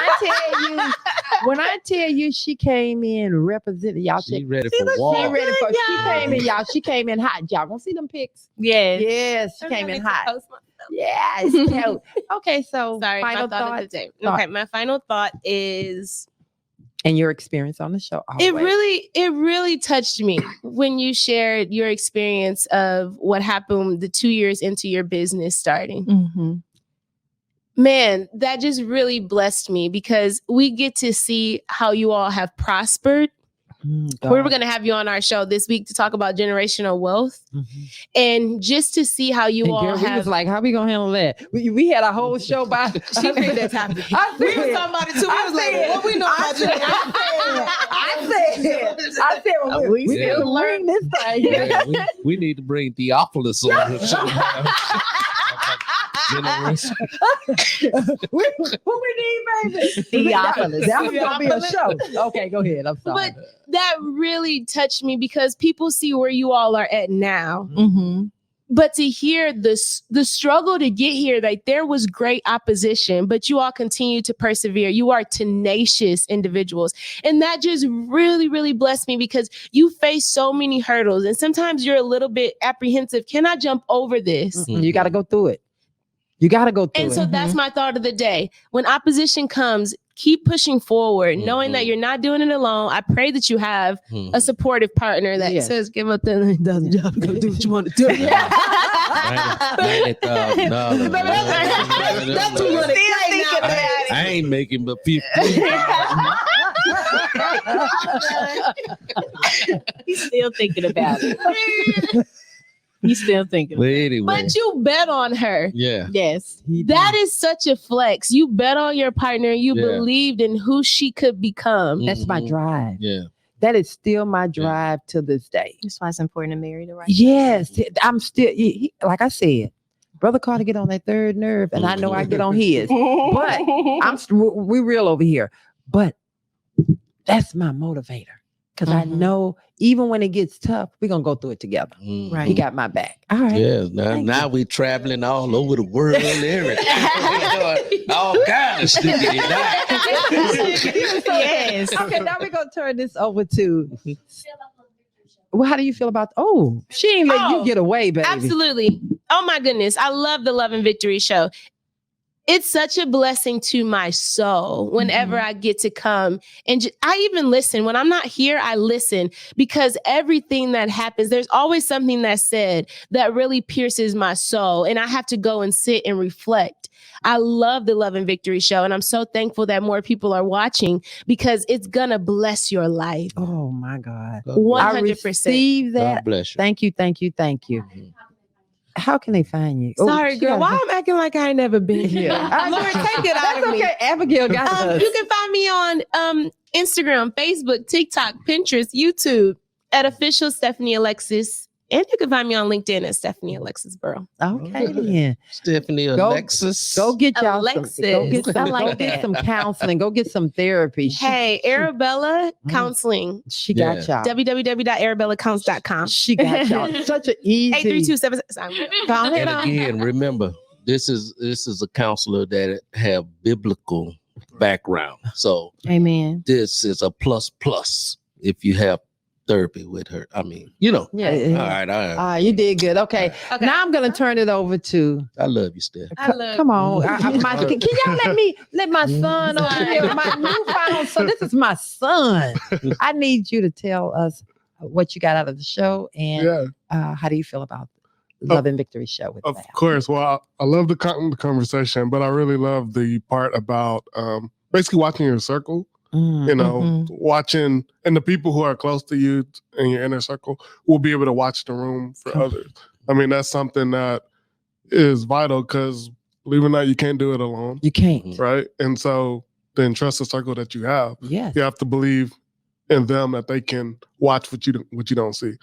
I tell you she came in representing y'all. She She ready for war. ready for. She came in, y'all. She came in hot. Y'all gonna see them pics? Yes. Yes, she came in hot. Yes. Cute. Okay, so Sorry, final my thought of thoughts the day. Thought. Okay, my final thought is and your experience on the show. it always. really touched me when you shared your experience of what happened the 2 years into your business starting. Mm-hmm. Man, that just really blessed me because we get to see how you all have prospered. We were going to have you on our show this week to talk about generational wealth, and just to see how you and all girl, we have. was like, how we gonna handle that? We had a whole show by. She made that topic. I We said, was talking about it too. We was like, what we know about I said, well, we Yeah. still learn this thing. Yeah, we need to bring Theophilus on the show. Generation. Who we need, baby? Theophilus. That was gonna be a show. Okay, go ahead. I'm sorry. But that really touched me because people see where you all are at now. Mm-hmm. But to hear the struggle to get here, like there was great opposition, but you all continue to persevere. You are tenacious individuals. And that just really, really blessed me because you face so many hurdles. And sometimes you're a little bit apprehensive. Can I jump over this? You got to go through it. You got to go through And it. so that's my thought of the day. When opposition comes, keep pushing forward, knowing that you're not doing it alone. I pray that you have a supportive partner that Yes. says, give up the job, go do what you want to do. $90,000. That's too much. I ain't making but 50. He's still thinking about it. He's still thinking. But anyway, But you bet on her. yeah. Yes. That is such a flex. You bet on your partner. You Yeah. believed in who she could become. That's my Mhm. drive. Yeah. That is still my drive to this day. That's why it's important to marry the right. Yes, I'm still like I said, Brother Carter get on that third nerve, and I know I get on his. But we real over here. But that's my motivator because I know even when it gets tough, we're gonna go through it together. Right. He got my back. All right. Yeah, Thank now we traveling all over the world and everything. All kind of sticky. Yes. Okay, now we're gonna turn this over to. Well, how do you feel about? Oh, she ain't let you get away, baby. Absolutely. Oh my goodness. I love the Love and Victory show. it's such a blessing to my soul whenever I get to come and I even listen. When I'm not here, I listen because everything that happens, there's always something that's said that really pierces my soul. And I have to go and sit and reflect. I love the Love and Victory show. And I'm so thankful that more people are watching because it's going to bless your life. Oh my God. 100%. I receive that. God bless you. Thank you. How can they find you? Sorry, girl. Why I'm acting like I ain't never been here? Lord, take it out of me. Okay, Abigail got us. You can find me on Instagram, Facebook, TikTok, Pinterest, YouTube at official Stephanie Alexis. And you can find me on LinkedIn at Stephanie Alexis Burrow. Okay, then. Stephanie Alexis. Go get y'all Alexis. go get some counseling. Go get some therapy. Hey, Arabella Counseling. She got y'all. www.arabellacounts.com. She got y'all. Such an easy. 832-7. Go ahead And on. again, remember, this is a counselor that have biblical background. So Amen. this is a plus if you have therapy with her. I mean, Yeah. all right. You did good. Okay. Now I'm gonna turn it over to. I love you, Steph. Come on. Can y'all let my son over here, my newfound son? This is my son. I need you to tell us what you got out of the show and how do you feel about the Love and Victory show with Of Val? course. Well, I love the conversation, but I really love the part about basically watching your circle. You know, watching, and the people who are close to you in your inner circle will be able to watch the room for others. I mean, that's something that is vital because, believe it or not, you can't do it alone. You can't. Right? And so then trust the circle that you have. Yes. You have to believe in them that they can watch what you don't see.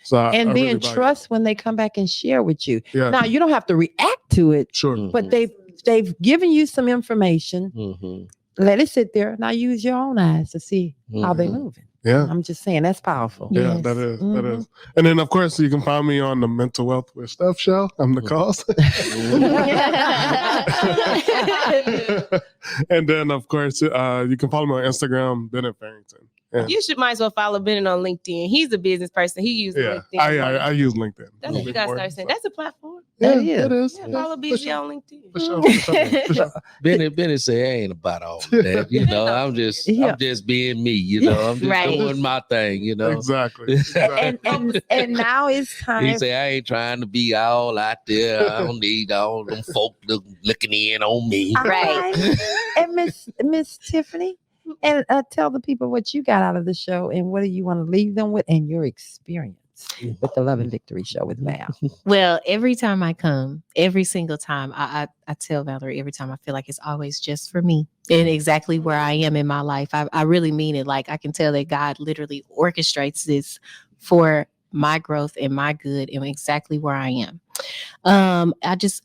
So I And then really value trust when they come back and share with you. Yeah. Now, you don't have to react to it, Sure. but they've given you some information. Let it sit there. Now use your own eyes to see how they're moving. Yeah. I'm just saying that's powerful. Yeah, Yes. that is. And then, of course, you can find me on the Mental Wealth with Steph show. I'm the cause. And then, of course, you can follow me on Instagram, Bennett Farrington. Yeah. You might as well follow Bennett on LinkedIn. He's a business person. He uses LinkedIn. I use LinkedIn. That's what you guys start saying. That's a platform. That It is. Yeah, follow BG on LinkedIn. For sure. Benny said, I ain't about all that. You know, I'm just being me, you know, I'm just Right. doing my thing, you know. Exactly. And now it's time. He said, I ain't trying to be all out there. I don't need all them folk looking in on me. Right. And Miss Tiffany, and tell the people what you got out of the show and what do you want to leave them with and your experience with the Love and Victory show with Val. Well, every time I come, every single time, I tell Valerie every time I feel like it's always just for me and exactly where I am in my life. I really mean it. Like I can tell that God literally orchestrates this for my growth and my good and exactly where I am.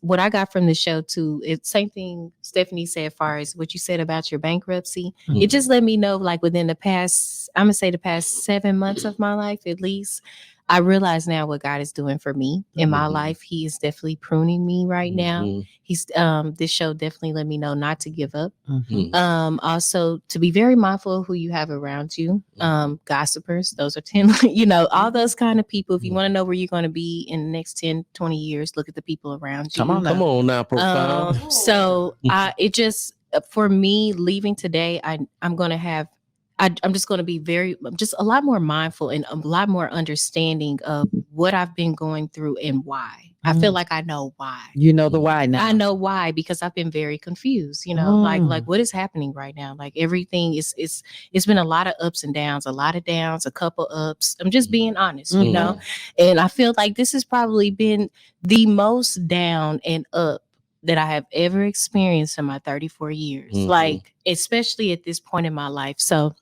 What I got from the show too, it's same thing Stephanie said as far as what you said about your bankruptcy. It just let me know like within the past 7 months of my life, at least, I realize now what God is doing for me in my life. He is definitely pruning me right now. He's this show definitely let me know not to give up. Also to be very mindful of who you have around you. Gossipers, those are 10, all those kind of people. If you want to know where you're going to be in the next 10, 20 years, look at the people around you. Come on now, profound. So it just, for me leaving today, I'm going to have, I'm just going to be just a lot more mindful and a lot more understanding of what I've been going through and why. I feel like I know why. You know the why now. I know why because I've been very confused, like what is happening right now? Like everything it's been a lot of ups and downs, a lot of downs, a couple ups. I'm just being honest, and I feel like this has probably been the most down and up that I have ever experienced in my 34 years, like especially at this point in my life. So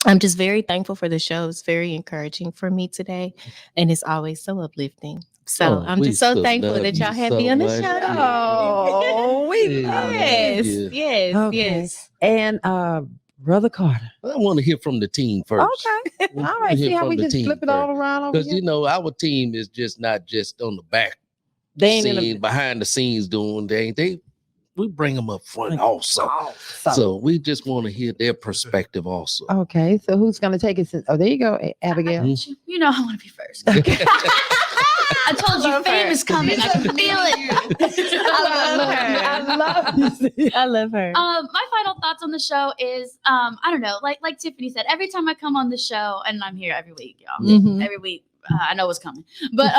I'm just very thankful for the show. It's very encouraging for me today. And it's always so uplifting. So I'm just so thankful that y'all had me on the show. Oh, we love it. Yes. And Brother Carter. I want to hear from the team first. Okay. All right. See how we just flip it all around over because here? our team is just not just on the back They ain't behind the scenes doing we bring them up front also. So we just want to hear their perspective also. Okay, so who's going to take it? Oh, there you go, Abigail. You know I want to be first. I told you, fame is coming. I can feel it. I love her. My final thoughts on the show is, I don't know, like Tiffany said, every time I come on the show, and I'm here every week, y'all. Mhm. Every week, I know what's coming, but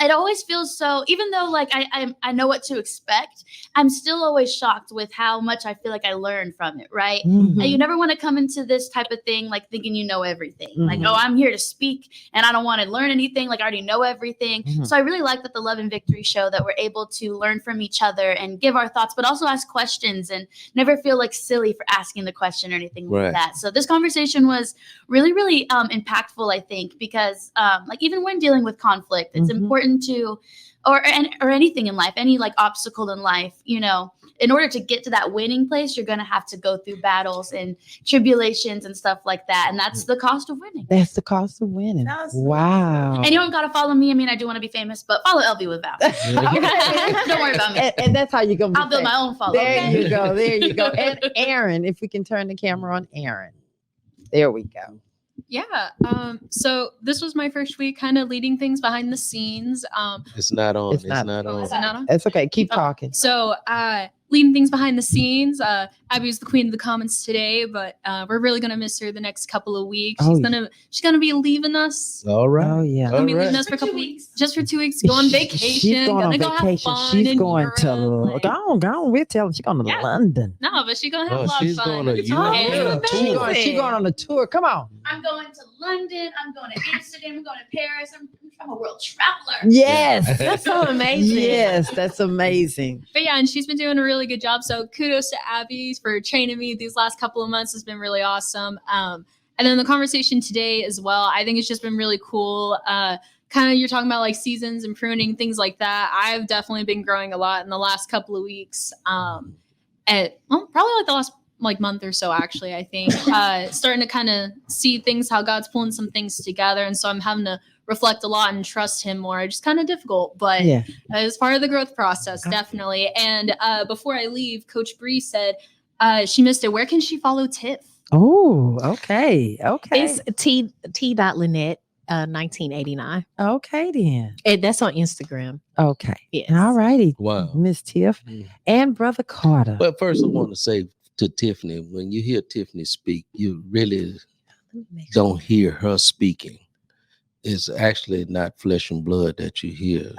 it always feels so. Even though like I know what to expect, I'm still always shocked with how much I feel like I learned from it. Right? Mhm. And you never want to come into this type of thing like thinking you know everything. Like, Mhm. oh, I'm here to speak, and I don't want to learn anything. Like, I already know everything. Mhm. So I really like that the Love and Victory show that we're able to learn from each other and give our thoughts, but also ask questions and never feel like silly for asking the question or anything Right. like that. So this conversation was really, really impactful, I think, because like even when dealing with conflict, it's Mhm. important to, or anything in life, any like obstacle in life, you know, in order to get to that winning place, you're going to have to go through battles and tribulations and stuff like that. And that's the cost of winning. That's the cost of winning. That's- Wow. And you don't got to follow me. I mean, I do want to be famous, but follow LV with Val. Don't worry about me. And that's how you're gonna be I'll build famous. my own following. There you go. There you go. And Aaron, if we can turn the camera on Aaron. There we go. Yeah. So this was my first week kind of leading things behind the scenes. It's not on. It's It's not- not on. Is it not on? It's okay. Keep Oh. talking. So leading things behind the scenes. Abby was the queen of the comments today, but we're really gonna miss her the next couple of weeks. Oh, She's gonna be leaving us. All right. Oh yeah. Gonna be All leaving right. us for a couple weeks. Just for 2 weeks. Go on vacation. She's going gonna on go vacation. have fun She's in going to Europe, like- go on. We're telling she's going to Yeah. London. No, but she's gonna have Oh, a lot she's of fun. going to It's Europe. okay. Yeah, tour. She going on a tour. Come on. I'm going to London. I'm going to Amsterdam. I'm going to Paris. I'm a world traveler. Yes. That's so amazing. Yes, that's amazing. But yeah, and she's been doing a really good job. So kudos to Abby for training me these last couple of months. Has been really awesome. And then the conversation today as well, I think it's just been really cool. Kind of you're talking about like seasons and pruning, things like that. I've definitely been growing a lot in the last couple of weeks. Probably like the last like month or so, actually, I think. Starting to kind of see things, how God's pulling some things together. And so I'm having to reflect a lot and trust him more. It's kind of difficult, but Yeah. it's part of the growth process, definitely. And before I leave, Coach Bree said she missed it. Where can she follow Tiff? Oh, okay. Okay. It's T.Lynette 1989. Okay then. And that's on Instagram. Okay. Yes. All righty. Wow. Miss Tiff Mm. and Brother Carter. But first, I want to say to Tiffany, when you hear Tiffany speak, you really don't hear her speaking. It's actually not flesh and blood that you hear.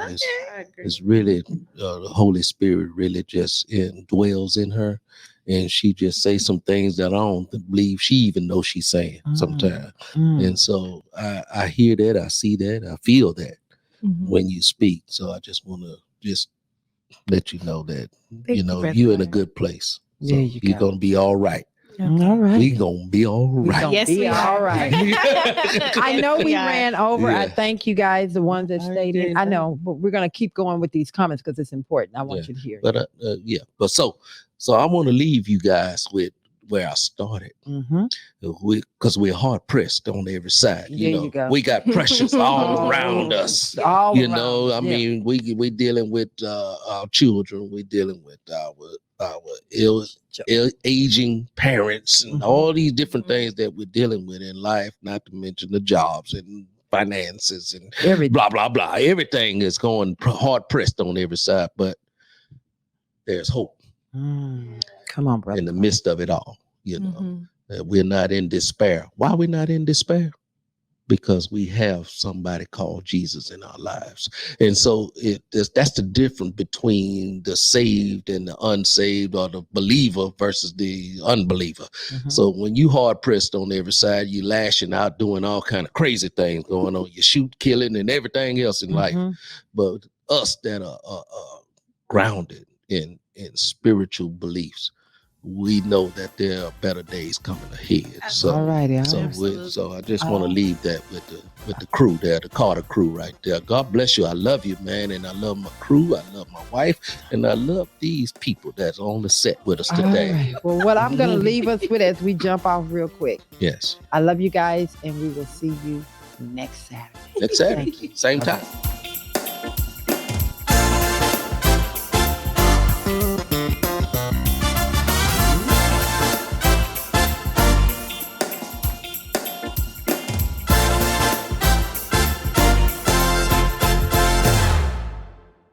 It's really the Holy Spirit really just dwells in her, and she just say some things that I don't believe she even knows she's saying sometimes. Mm. And so I hear that, I see that, I feel that Mhm. when you speak. So I just want to just let you know that Thank you, Brother you're in a Carter. good place. So There you you're go. gonna be all right. All right. We gonna be all right. Yes, we are. All right. I know we are. ran over. I Yeah. thank you guys, the ones that I stayed in. did. I know, but we're gonna keep going with these comments because it's important. I want Yeah. you to hear. But yeah. But so I want to leave you guys with where I started. Mm-hmm. Because we're hard pressed on every side. There You know, you go. we got pressures all around us. All You around. know, I Yeah. mean, we dealing with our children, we dealing with our aging parents, and Mhm. all these different things that we're dealing with in life. Not to mention the jobs and finances and Everything. blah blah blah. Everything is going hard pressed on every side, but there's hope Come on, brother. in the midst of it all. You know, Mhm. that we're not in despair. Why we're not in despair? Because we have somebody called Jesus in our lives. And so that's the difference between the saved and the unsaved, or the believer versus the unbeliever. Mhm. So when you hard pressed on every side, you lashing out, doing all kind of crazy things going on. You shoot, killing, and everything else in life. Mhm. But us that are grounded in spiritual beliefs, we know that there are better days coming ahead. So All righty. All so, right. so I just want to leave that with the crew there, the Carter crew right there. God bless you. I love you, man, and I love my crew. I love my wife, and I love these people that's on the set with us All today. right. Well, what I'm gonna leave us with as we jump off real quick. Yes, I love you guys, and we will see you next Saturday. next Saturday, Thank you. same Okay. time.